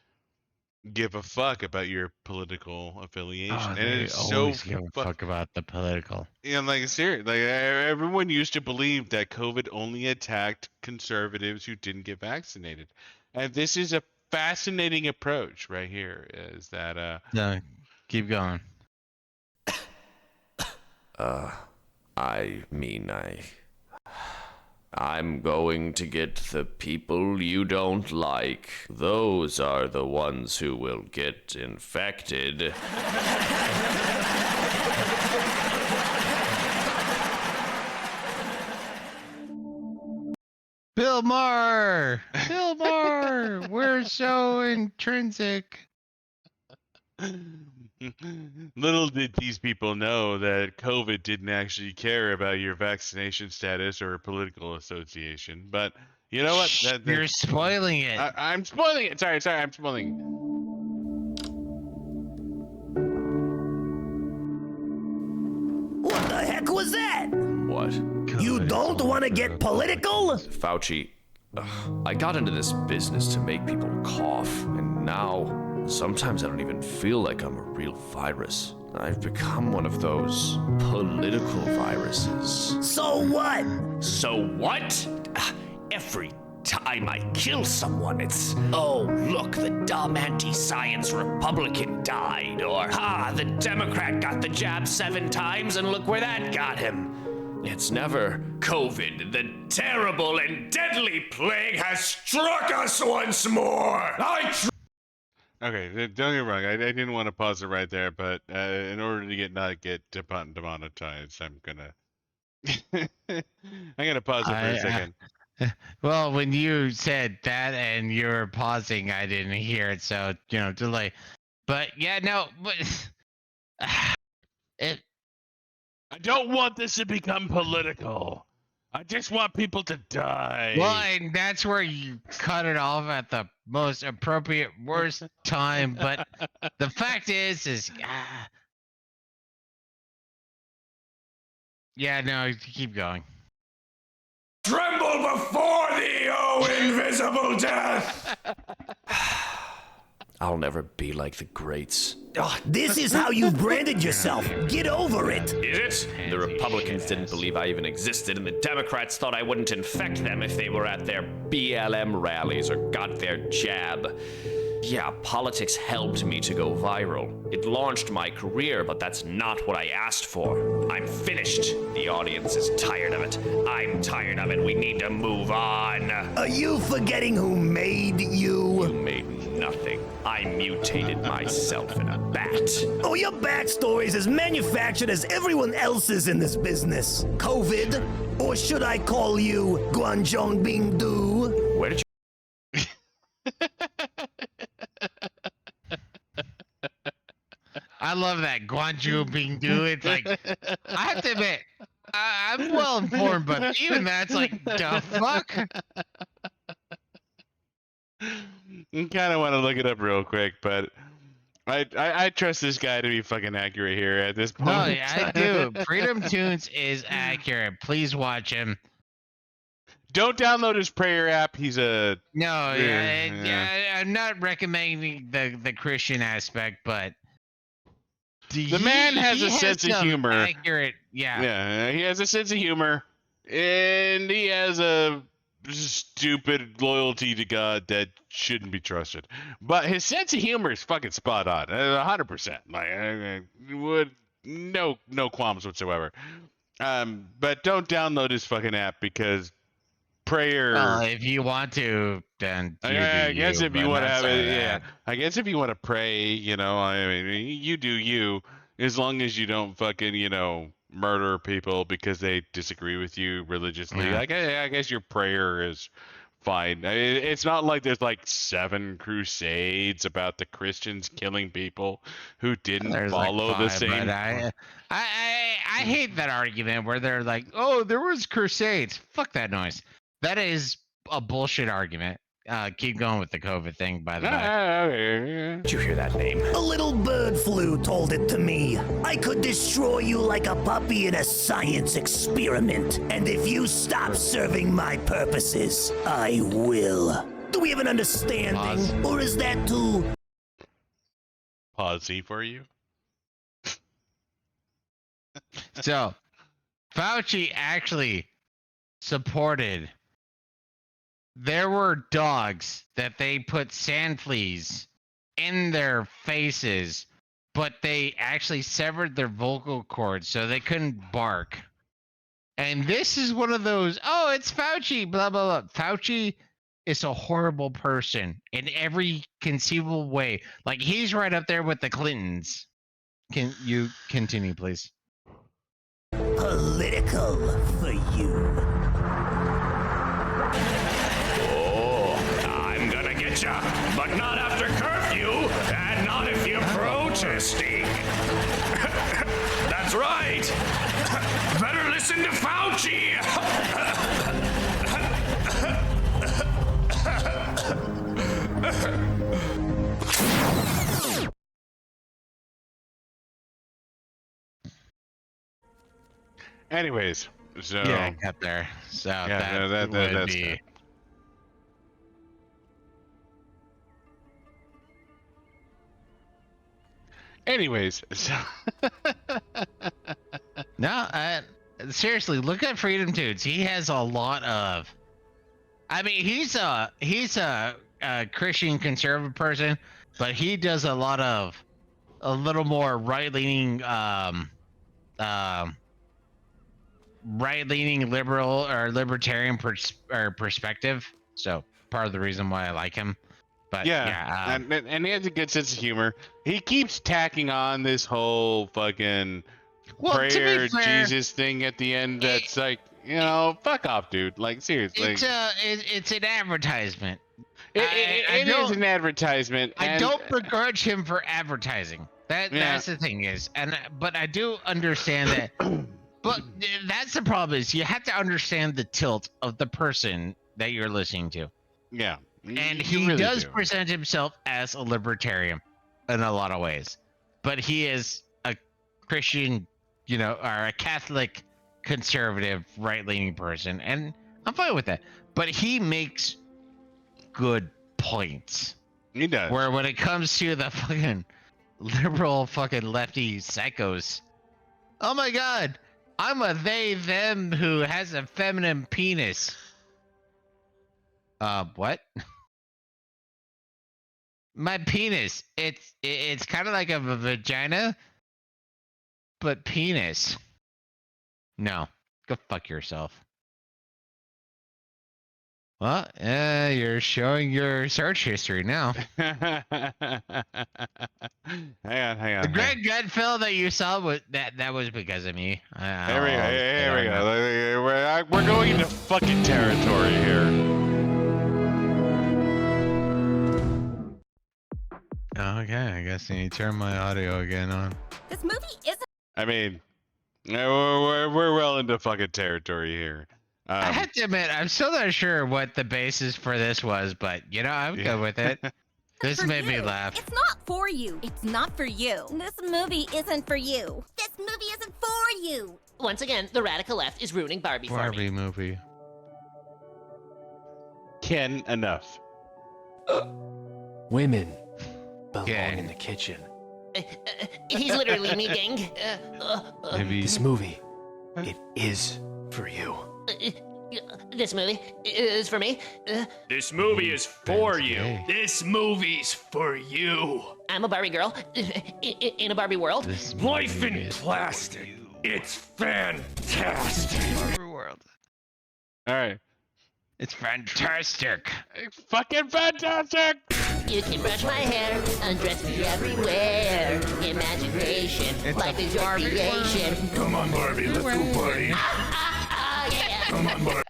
give a fuck about your political affiliation, Oh, and they it's so always give a fuck about the political. yeah, like serious. Like everyone used to believe that COVID only attacked conservatives who didn't get vaccinated, and this is a fascinating approach right here. Is that No, keep going. I mean, I'm going to get the people you don't like. Those are the ones who will get infected. Bill Maher! Bill Maher! We're so intrinsic. Little did these people know that COVID didn't actually care about your vaccination status or political association. But you know what? You're spoiling it. I'm spoiling it. Sorry, I'm spoiling it. What the heck was that? What? You don't want to get political? Fauci, I got into this business to make people cough, and now sometimes I don't even feel like I'm a real virus. I've become one of those political viruses. So what? So what? Every time I kill someone, it's, oh, look, the dumb anti-science Republican died, or, the Democrat got the jab 7 times and look where that got him. It's never COVID. The terrible and deadly plague has struck us once more. Okay, don't get me wrong. I didn't want to pause it right there, but in order to not get demonetized, I'm gonna pause it for a second. Well, when you said that and you were pausing, I didn't hear it, so delay. But yeah, no, but it. I don't want this to become political. I just want people to die. Well, and that's where you cut it off at the most appropriate, worst time. But the fact is, yeah, no, keep going. Tremble before thee, O invisible death! I'll never be like the greats. This is how you branded yourself. Get over it. Is it? The Republicans didn't believe I even existed, and the Democrats thought I wouldn't infect them if they were at their BLM rallies or got their jab. Yeah, politics helped me to go viral. It launched my career, but that's not what I asked for. I'm finished. The audience is tired of it. I'm tired of it. We need to move on. Are you forgetting who made you? You made nothing. I mutated myself in a bat. Oh, your backstory is as manufactured as everyone else's in this business. COVID? Or should I call you Guanzhong Bingdu? Where did you... I love that Guanju Bingdu. It's like, I have to admit, I'm well informed, but even that's like, the fuck? I kind of want to look it up real quick, but I trust this guy to be fucking accurate here at this point. No, I do. Freedom Tunes is accurate. Please watch him. Don't download his prayer app. He's a No, I'm not recommending the Christian aspect, but the man has a sense of humor. Accurate, yeah, he has a sense of humor, and he has a stupid loyalty to God that shouldn't be trusted. But his sense of humor is fucking spot on, 100%. Like, would no qualms whatsoever. But don't download his fucking app because prayer. If you want to, then I guess if you want to have it, yeah. I guess if you want to pray, I mean, you do you, as long as you don't fucking, murder people because they disagree with you religiously. Yeah. I guess your prayer is fine. It's not like there's like 7 crusades about the Christians killing people who didn't follow the same. But I hate that argument where they're like, oh, there was crusades. Fuck that noise. That is a bullshit argument. Keep going with the COVID thing, by the way. Did you hear that name? A little bird flu told it to me. I could destroy you like a puppy in a science experiment. And if you stop serving my purposes, I will. Do we have an understanding? Pause. Or is that too... Pausey for you. So, Fauci actually supported. There were dogs that they put sand fleas in their faces, but they actually severed their vocal cords so they couldn't bark. And this is one of those, oh, it's Fauci, blah, blah, blah. Fauci is a horrible person in every conceivable way. Like, he's right up there with the Clintons. Can you continue, please? Political for you. Oh, I'm gonna get ya, but not after curfew, and not if you're protesting. That's right. Better listen to Fauci. Anyways, so Yeah, I got there. So Yeah, that would that's be. good. Anyways, so No, seriously, look at Freedom Tunes. He has a lot of. I mean, he's a Christian conservative person, but he does a lot of a little more right-leaning right-leaning liberal or libertarian perspective. So part of the reason why I like him. But yeah, and he has a good sense of humor. He keeps tacking on this whole fucking well, to prayer be fair, Jesus thing at the end. That's like, you know, fuck off, dude. Like, seriously, it's an advertisement. it is an advertisement. I and- don't begrudge him for advertising. That's the thing is, but I do understand that. But that's the problem is you have to understand the tilt of the person that you're listening to. Yeah, And you he really does do. present himself as a libertarian in a lot of ways, but he is a Christian, or a Catholic conservative right-leaning person, and I'm fine with that. But he makes good points. He does. Where when it comes to the fucking liberal fucking lefty psychos, oh my god, I'm a they them who has a feminine penis. What? My penis. It's kind of like a vagina, but penis. No, go fuck yourself. Well, you're showing your search history now. hang on. The Greg Grenfell that you saw was that was because of me. Here we go. We're going into fucking territory here. Okay, I guess I need to turn my audio again on. This movie isn't. I mean, we're well into fucking territory here. I have to admit, I'm still not sure what the basis for this was, but I'm good with it. This for made me you. laugh. It's not for you. It's not for you. This movie isn't for you. This movie isn't for you. Once again, the radical left is ruining Barbie for me. Barbie movie. Ken, enough. Women belong Okay. in the kitchen. He's literally me, gang. Maybe This movie, it is for you. This movie is for me. This movie is for Ben's you. gay. This movie's for you. I'm a Barbie girl in a Barbie world. this Life movie in is plastic. It's fantastic. Barbie world. All right. It's fantastic. Fucking fantastic. You can brush my hair, undress me everywhere. Imagination, It's life a is your Barbie creation. Come on, Barbie. Let's go party. Ah, yeah. Come on, Barbie.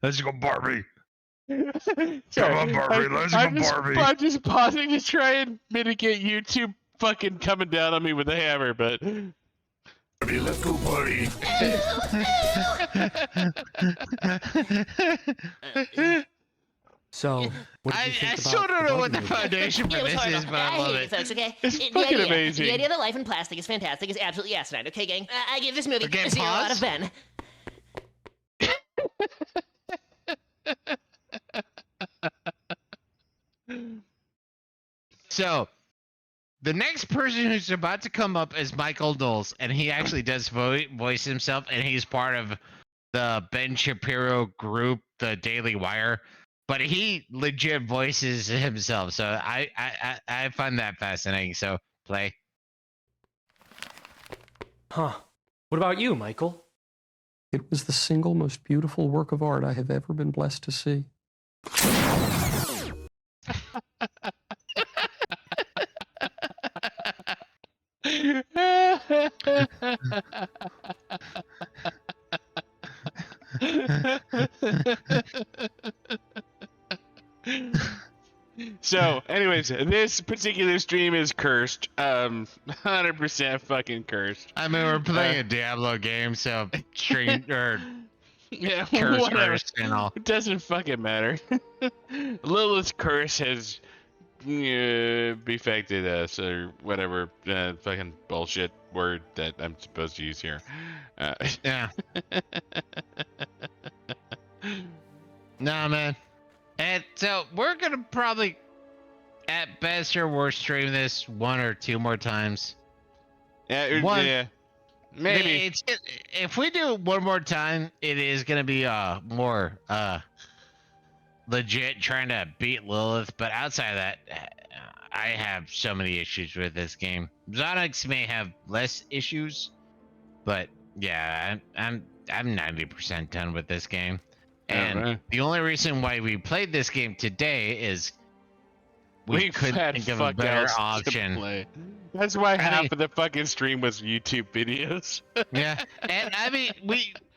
Let's go, Barbie. Sorry, on, Barbie, let's go, Barbie. I'm just pausing to try and mitigate YouTube fucking coming down on me with a hammer, but Barbie, let's go party. So, what did you think I about still don't know what the Barbie movie? foundation for It was this horrible. is, but I I love hate it. it, folks, okay? It's The fucking idea- amazing. The idea that life in plastic is fantastic is absolutely asinine, okay, gang? I give this movie Okay, 0 out pause. of 10. So, The next person who's about to come up is Michael Knowles, and he actually does voice himself, and he's part of the Ben Shapiro group, the Daily Wire. But he legit voices himself, so I find that fascinating. So play. Huh. What about you, Michael? It was the single most beautiful work of art I have ever been blessed to see. So, anyways, this particular stream is cursed. 100% fucking cursed. I mean, we're playing a Diablo game, so stream or Yeah, curse whatever. and all. It doesn't fucking matter. Lilith's curse has befected us, or whatever fucking bullshit word that I'm supposed to use here. Yeah. Nah, man. And so we're gonna probably, at best or worst, stream this 1 or 2 more times. Yeah, maybe. If we do it 1 more time, it is gonna be more legit trying to beat Lilith. But outside of that, I have so many issues with this game. Zonix may have less issues, but yeah, I'm 90% done with this game. And right. the only reason why we played this game today is we couldn't think of a better option. Play. That's why half of the fucking stream was YouTube videos. Yeah, and I mean,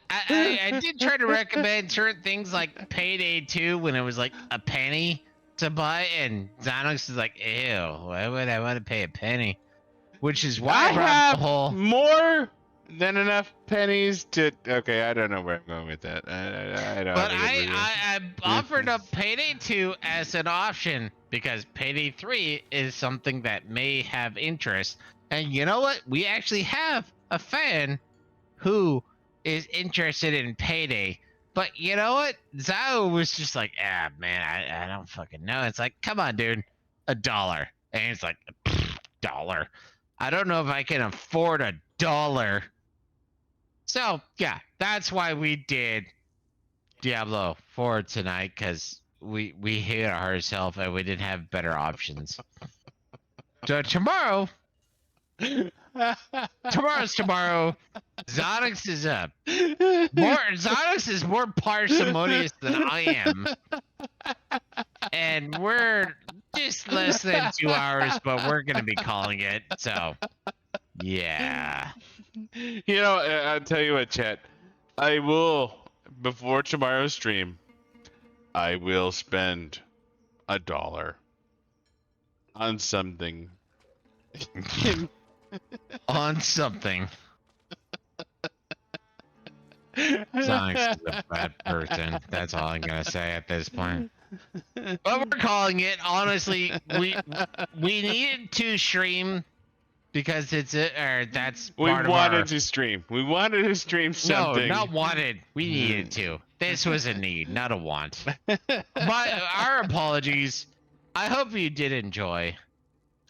I did try to recommend certain things like Payday 2 when it was like a penny to buy, and Xanox is like, ew, why would I want to pay a penny? Which is why I brought have the whole more than enough pennies to. Okay, I don't know where I'm going with that. I don't. But I offered up Payday 2 as an option because Payday 3 is something that may have interest. And you know what? We actually have a fan who is interested in Payday. But you know what? Zao was just like, man, I don't fucking know. It's like, come on, dude, $1. And it's like, $1. I don't know if I can afford $1. So, yeah, that's why we did Diablo 4 tonight, because we hit ourselves and we didn't have better options. So tomorrow, tomorrow. Zonix is more parsimonious than I am. And we're just less than 2 hours, but we're going to be calling it. So, yeah. You know, I'll tell you what, chat. I will, before tomorrow's stream, I will spend $1 on something. On something. Sonic's a bad person. That's all I'm gonna say at this point. But we're calling it. Honestly, we needed to stream because that's part We wanted of to stream. We wanted to stream something. No, not wanted. We needed to. This was a need, not a want. But our apologies. I hope you did enjoy.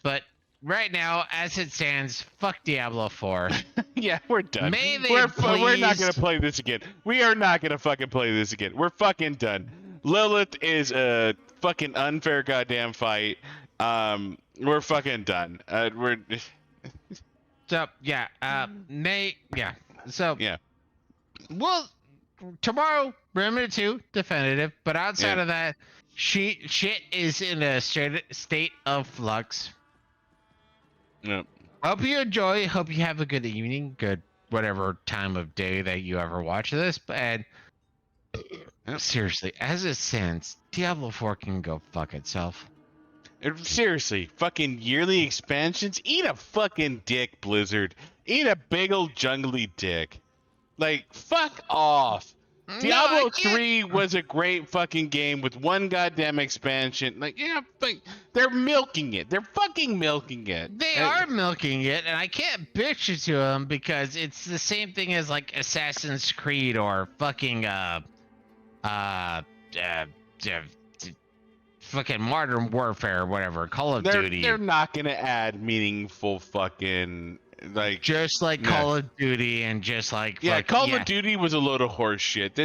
But right now, as it stands, fuck Diablo 4. Yeah, we're done. May they We're not please- gonna play this again. We are not gonna fucking play this again. We're fucking done. Lilith is a fucking unfair goddamn fight. We're fucking done. We're. So yeah, So yeah. Well, tomorrow, Remnant 2 definitive. But outside Yeah. of that, shit is in a state of flux. Yep. Hope you enjoy. Hope you have a good evening, good whatever time of day that you ever watch this. And seriously, as it stands, Diablo 4 can go fuck itself. Seriously, fucking yearly expansions? Eat a fucking dick, Blizzard. Eat a big old jungly dick. Like, fuck off. Diablo 3 was a great fucking game with one goddamn expansion. Like, yeah, they're milking it. They're fucking milking it. They are milking it, and I can't bitch it to them because it's the same thing as like Assassin's fucking Modern Warfare or whatever, Call of Duty. They're not gonna add meaningful fucking like just like Call of Duty and just like Call of Duty was a load of horse shit.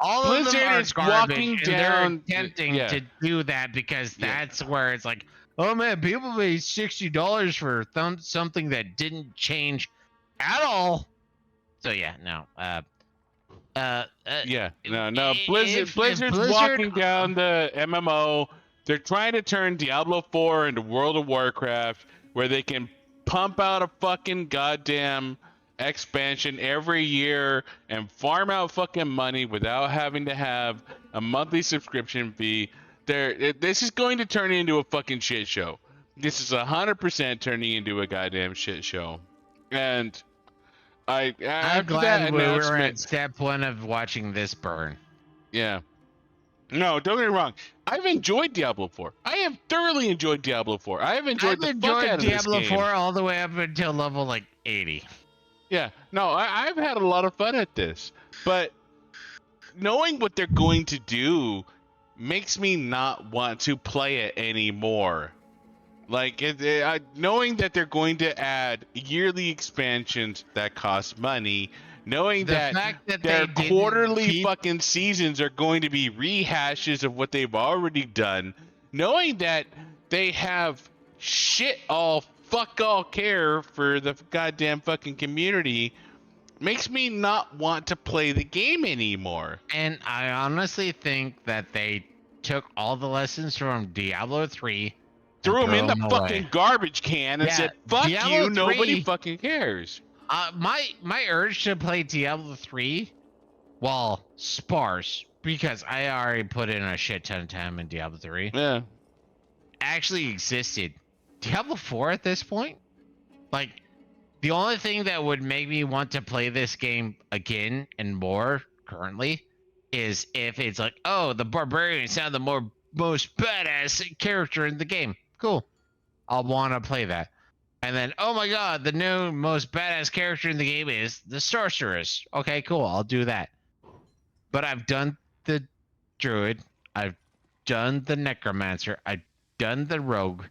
All Blizzard of them are is garbage, walking and down. they're attempting to do that because that's where it's like, oh man, people paid $60 for something that didn't change at all. So yeah, no. Blizzard's walking down the MMO. They're trying to turn Diablo 4 into World of Warcraft, where they can pump out a fucking goddamn expansion every year and farm out fucking money without having to have a monthly subscription fee. This is going to turn into a fucking shit show. This is 100% turning into a goddamn shit show. And I'm glad we were at step 1 of watching this burn. Yeah. No, don't get me wrong. I've enjoyed Diablo 4. I have thoroughly enjoyed Diablo 4. I've enjoyed Diablo 4 all the way up until level like 80. Yeah. No, I've had a lot of fun at this. But knowing what they're going to do makes me not want to play it anymore. Like, knowing that they're going to add yearly expansions that cost money, knowing that their quarterly fucking seasons are going to be rehashes of what they've already done, knowing that they have fuck all care for the goddamn fucking community, makes me not want to play the game anymore. And I honestly think that they took all the lessons from Diablo 3, threw them in the fucking garbage can and said, fuck Diablo you, 3, nobody fucking cares. My urge to play Diablo 3, well, sparse, because I already put in a shit ton of time in Diablo 3. Yeah. Actually existed. Diablo 4 at this point? Like, the only thing that would make me want to play this game again and more currently is if it's like, oh, the barbarian is now the most badass character in the game. Cool. I'll want to play that. And then, oh my god, the new most badass character in the game is the sorceress. Okay, cool. I'll do that. But I've done the druid. I've done the necromancer. I've done the rogue.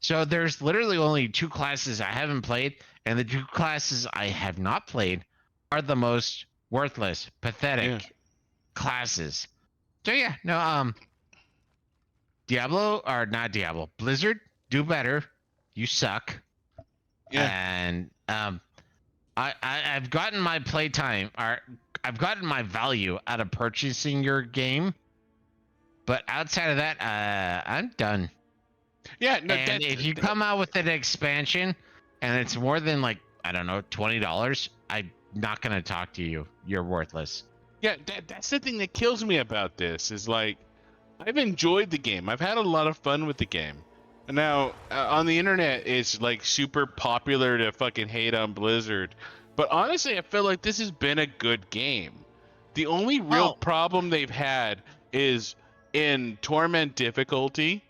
So there's literally only 2 classes I haven't played, and the 2 classes I have not played are the most worthless, pathetic classes. So yeah, no, Blizzard, do better. You suck. Yeah. And I've gotten my playtime, or I've gotten my value out of purchasing your game, but outside of that, I'm done. Yeah, no, and if you come out with an expansion and it's more than like, I don't know, $20, I'm not gonna talk to you. You're worthless. Yeah, that's the thing that kills me about this is like, I've enjoyed the game. I've had a lot of fun with the game. Now, on the internet, it's like super popular to fucking hate on Blizzard. But honestly, I feel like this has been a good game. The only real problem they've had is in Torment difficulty.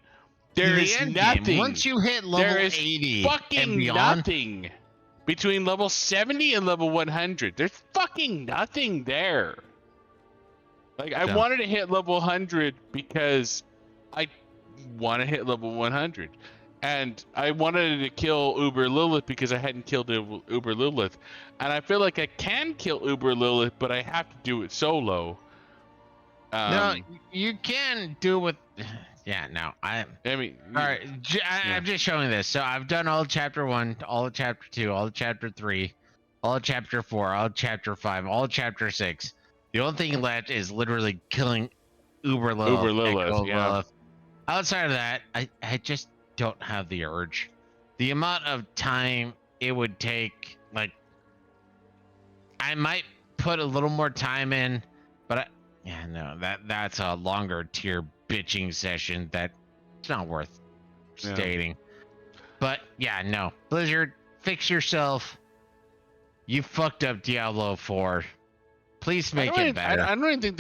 There is nothing. Once you hit level 80 fucking and beyond, nothing between level 70 and level 100. There's fucking nothing there. Like, I wanted to hit level 100 because I want to hit level 100. And I wanted to kill Uber Lilith because I hadn't killed Uber Lilith. And I feel like I can kill Uber Lilith, but I have to do it solo. No, you can do it with... Yeah, no. I mean... All right, I'm just showing this. So I've done all of Chapter 1, all of Chapter 2, all of Chapter 3, all of Chapter 4, all of Chapter 5, all of Chapter 6. The only thing left is literally killing Uber Lilith. Outside of that, I just don't have the urge. The amount of time it would take, like, I might put a little more time in, but that's a longer tier bitching session that it's not worth stating. But yeah, no, Blizzard, fix yourself. You fucked up Diablo 4. Please make it better. I don't think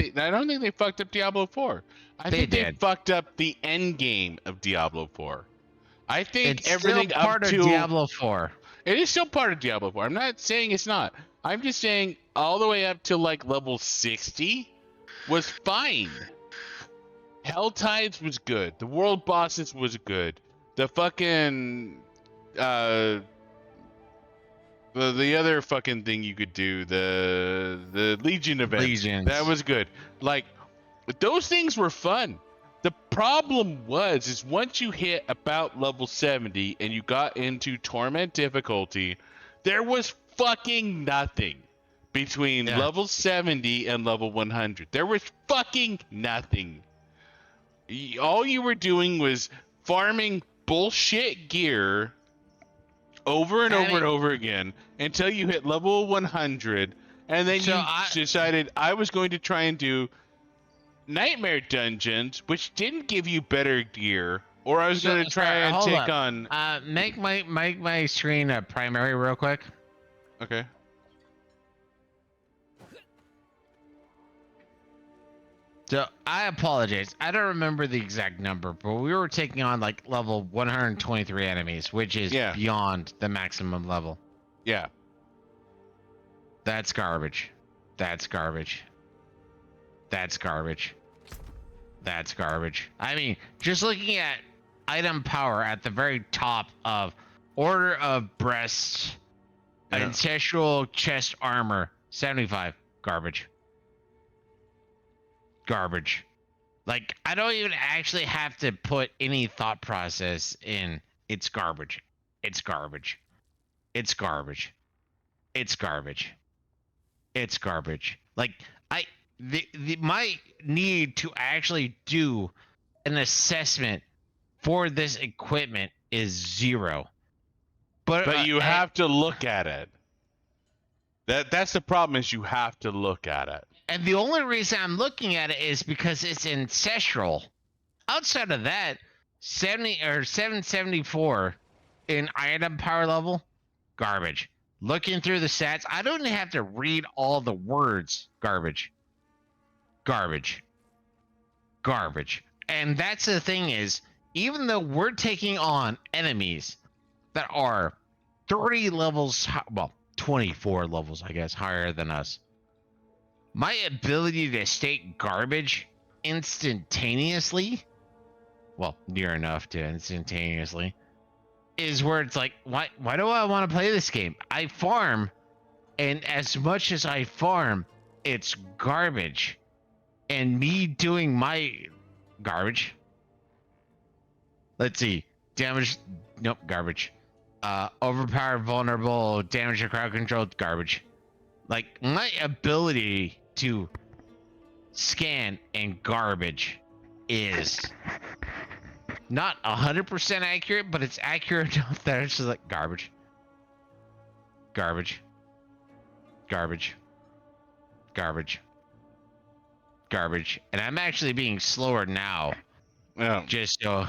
they fucked up Diablo 4. I think they fucked up the end game of Diablo 4. I think it's everything still part up to of Diablo 4. It is still part of Diablo 4. I'm not saying it's not. I'm just saying all the way up to like level 60 was fine. Hell Tides was good. The World Bosses was good. The fucking the other fucking thing you could do, the Legion event. Legions. That was good. Like, those things were fun. The problem is once you hit about level 70 and you got into Torment difficulty, there was fucking nothing between level 70 and level 100. There was fucking nothing. All you were doing was farming bullshit gear over and over and over again until you hit level 100, and then you decided I was going to try and do nightmare dungeons, which didn't give you better gear, or I was going to try and take on. Make my screen primary real quick. Okay. So I apologize. I don't remember the exact number, but we were taking on like level 123 enemies, which is beyond the maximum level. Yeah. That's garbage. That's garbage. That's garbage. That's garbage. I mean, just looking at item power at the very top of Order of Breast, Ancestral Chest Armor, 75. Garbage. Garbage. Like, I don't even actually have to put any thought process in. It's garbage. It's garbage. It's garbage. It's garbage. It's garbage. Like, my need to actually do an assessment for this equipment is 0. But you have to look at it. That's the problem, is you have to look at it. And the only reason I'm looking at it is because it's ancestral. Outside of that, 774 in item power level, garbage. Looking through the stats, I don't even have to read all the words. Garbage. Garbage. Garbage. And that's the thing is, even though we're taking on enemies that are 30 levels, well, 24 levels, I guess, higher than us, my ability to state garbage instantaneously, well, near enough to instantaneously, is where it's like, why do I want to play this game? I farm, and as much as I farm, it's garbage. And me doing my garbage. Let's see. Damage. Nope, garbage. Overpowered, vulnerable, damage to crowd control, garbage. Like, my ability to scan and garbage is not 100% accurate, but it's accurate enough that it's just like garbage. Garbage. Garbage. Garbage. Garbage. And I'm actually being slower now. Yeah. Just so.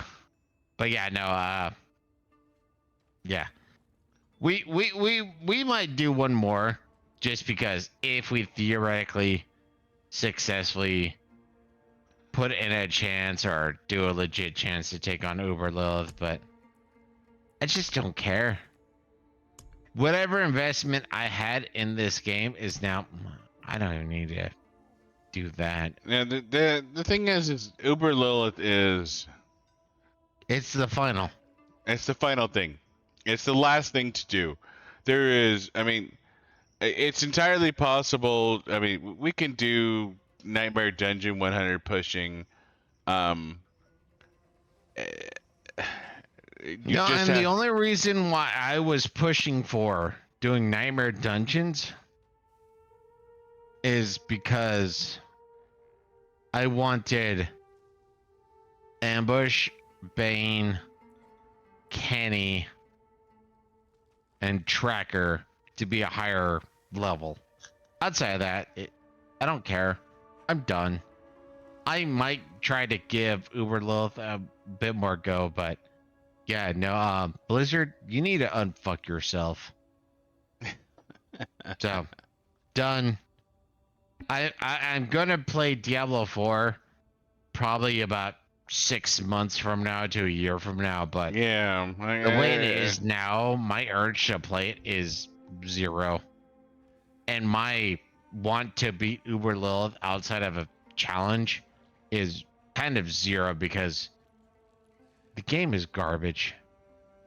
But yeah, no, yeah. We might do one more, just because if we theoretically successfully put in a chance or do a legit chance to take on Uber Lilith, but I just don't care. Whatever investment I had in this game is now, I don't even need to do that. Yeah, the thing is Uber Lilith is, it's the final. It's the final thing. It's the last thing to do. There is, I mean, it's entirely possible. I mean, we can do Nightmare Dungeon 100 pushing. The only reason why I was pushing for doing Nightmare Dungeons is because I wanted Ambush, Bane, Kenny, and Tracker to be a higher level. Outside of that, I don't care. I'm done. I might try to give Uber Lilith a bit more go, but yeah, no, Blizzard, you need to unfuck yourself. So, done. I'm gonna play Diablo 4 probably about 6 months from now to a year from now, but yeah, the way it is now, my urge to play it is 0. And my want to beat Uber Lilith outside of a challenge is kind of zero because the game is garbage.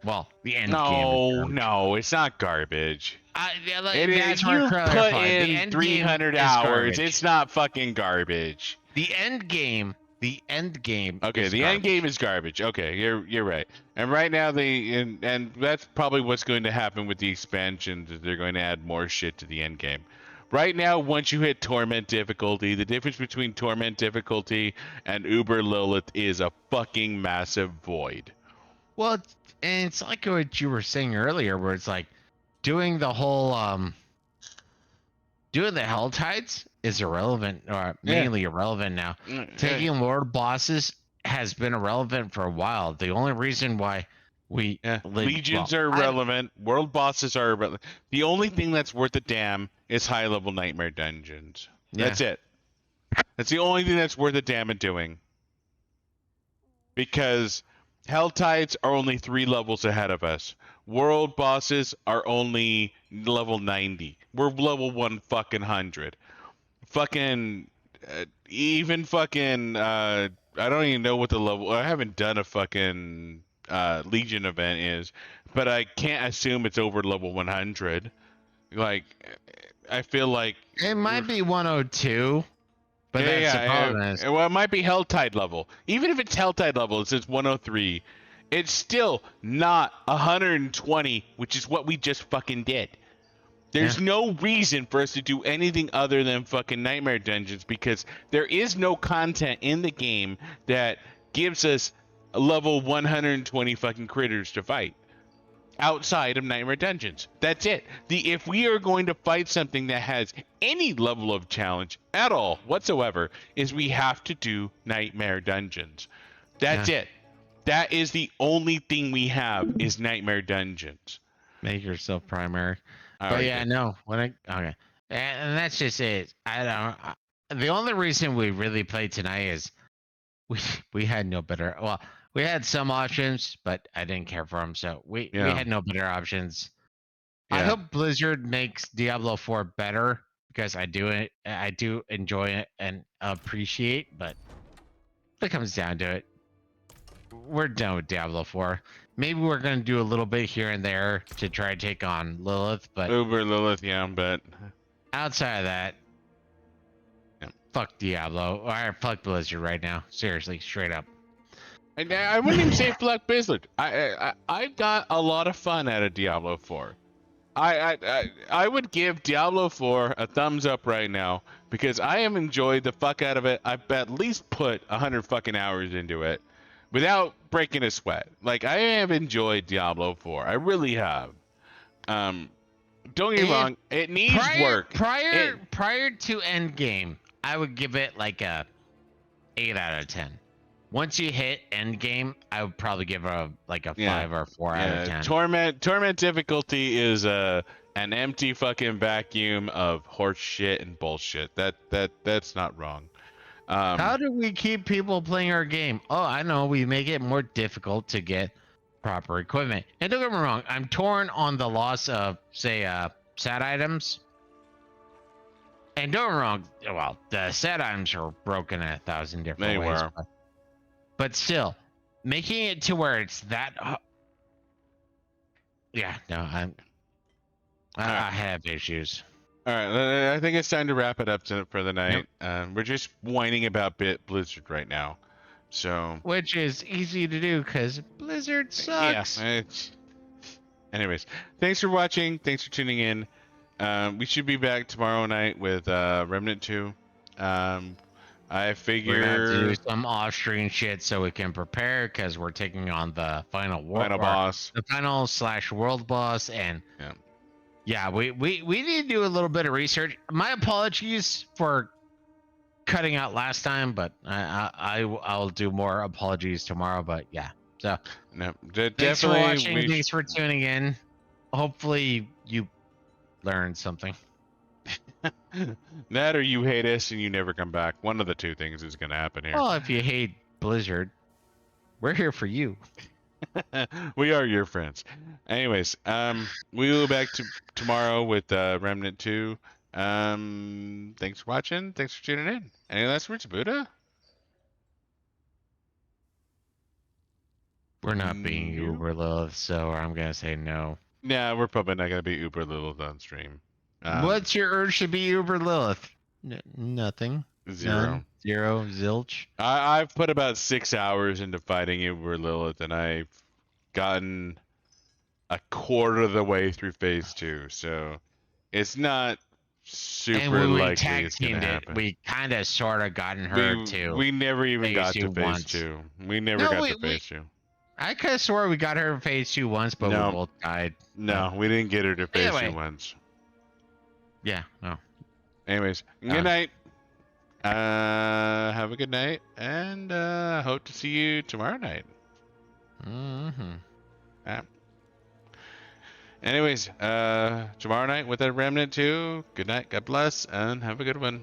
Well, the end game is garbage. No, it's not garbage. Yeah, like, It is. that's If where you I put clarify. The in end 300 game is hours, garbage. it's not fucking garbage. The end game. Okay, is the garbage. end game is garbage. Okay, you're right. And right now and that's probably what's going to happen with the expansions. Is they're going to add more shit to the end game. Right now, once you hit torment difficulty, the difference between torment difficulty and Uber Lilith is a fucking massive void. Well, and it's like what you were saying earlier, where it's like doing the whole doing the Hell Tides is irrelevant, or mainly irrelevant now. Taking Lord bosses has been irrelevant for a while. The only reason why we Legions are irrelevant. World bosses are irrelevant. The only thing that's worth a damn is high level nightmare dungeons. That's it. That's the only thing that's worth a damn in doing. Because Hell Tides are only 3 levels ahead of us. World bosses are only level 90. We're level 100. Fucking even fucking I don't even know what the level. I haven't done a fucking Legion event is, but I can't assume it's over level 100. Like, I feel like it might be 102, but that's the problem. Well, it might be Helltide level. Even if it's Helltide level, it says 103. It's still not 120, which is what we just fucking did. There's no reason for us to do anything other than fucking Nightmare Dungeons because there is no content in the game that gives us a level 120 fucking critters to fight outside of Nightmare Dungeons. That's it. If we are going to fight something that has any level of challenge at all whatsoever, is we have to do Nightmare Dungeons. That's it. That is the only thing we have is Nightmare Dungeons. Make yourself primary. But right, no. And that's just it. The only reason we really played tonight is we had no better. Well, we had some options, but I didn't care for them, so we had no better options. I hope Blizzard makes Diablo 4 better because I do enjoy it and appreciate, but if it comes down to it, we're done with Diablo 4. Maybe we're gonna do a little bit here and there to try to take on Lilith, but Uber Lilith, but outside of that, fuck Diablo or fuck Blizzard right now. Seriously, straight up. And I wouldn't even say fuck Blizzard. I got a lot of fun out of Diablo 4. I would give Diablo 4 a thumbs up right now because I have enjoyed the fuck out of it. I've at least put 100 fucking hours into it without breaking a sweat. Like, I have enjoyed Diablo 4. I really have. Don't get me wrong, it needs work. Prior to Endgame, I would give it like a 8 out of 10. Once you hit Endgame, I would probably give it a 5 or 4 out of 10. Torment difficulty is an empty fucking vacuum of horse shit and bullshit. That's not wrong. How do we keep people playing our game? Oh, I know. We make it more difficult to get proper equipment. And don't get me wrong, I'm torn on the loss of, say, sad items. And don't get me wrong, well, the sad items are broken in 1,000 different ways. But still, making it to where it's that... I have issues. All right, I think it's time to wrap it up for the night. We're just whining about Blizzard right now, so which is easy to do because Blizzard sucks. Yeah. Anyways, thanks for watching. Thanks for tuning in. We should be back tomorrow night with Remnant 2. I figure we're gonna have to do some off-screen shit so we can prepare because we're taking on the final boss, the final/world boss, and we need to do a little bit of research. My apologies for cutting out last time, but I'll do more apologies tomorrow. But so thanks for watching. Thanks for tuning in. Hopefully you learned something. That or you hate us and you never come back. One of the two things is going to happen here. Well, if you hate Blizzard, we're here for you. We are your friends. Anyways, we will be back tomorrow with Remnant 2. Thanks for watching. Thanks for tuning in. Any last words, Buddha? We're not being Nope. Uber Lilith, so I'm gonna say no. Nah, we're probably not gonna be Uber Lilith on stream. What's your urge to be Uber Lilith? Nothing. 0. None. 0. Zilch. I've put about 6 hours into fighting Uber Lilith, and I've gotten a quarter of the way through phase 2, so it's not super And when we likely tag it's gonna teamed it, happen. we kind of sort of gotten her too. We never even got to phase 2 phase once. 2. We never No, got we- to phase 2. I could have swore we got her in phase 2 once, but No. we both died. No, we didn't get her to phase 2 Anyway. once. Yeah. No. Anyways, good night. Have a good night, and hope to see you tomorrow night. Mm-hmm. Anyways, tomorrow night with that Remnant 2. Good night, God bless, and have a good one.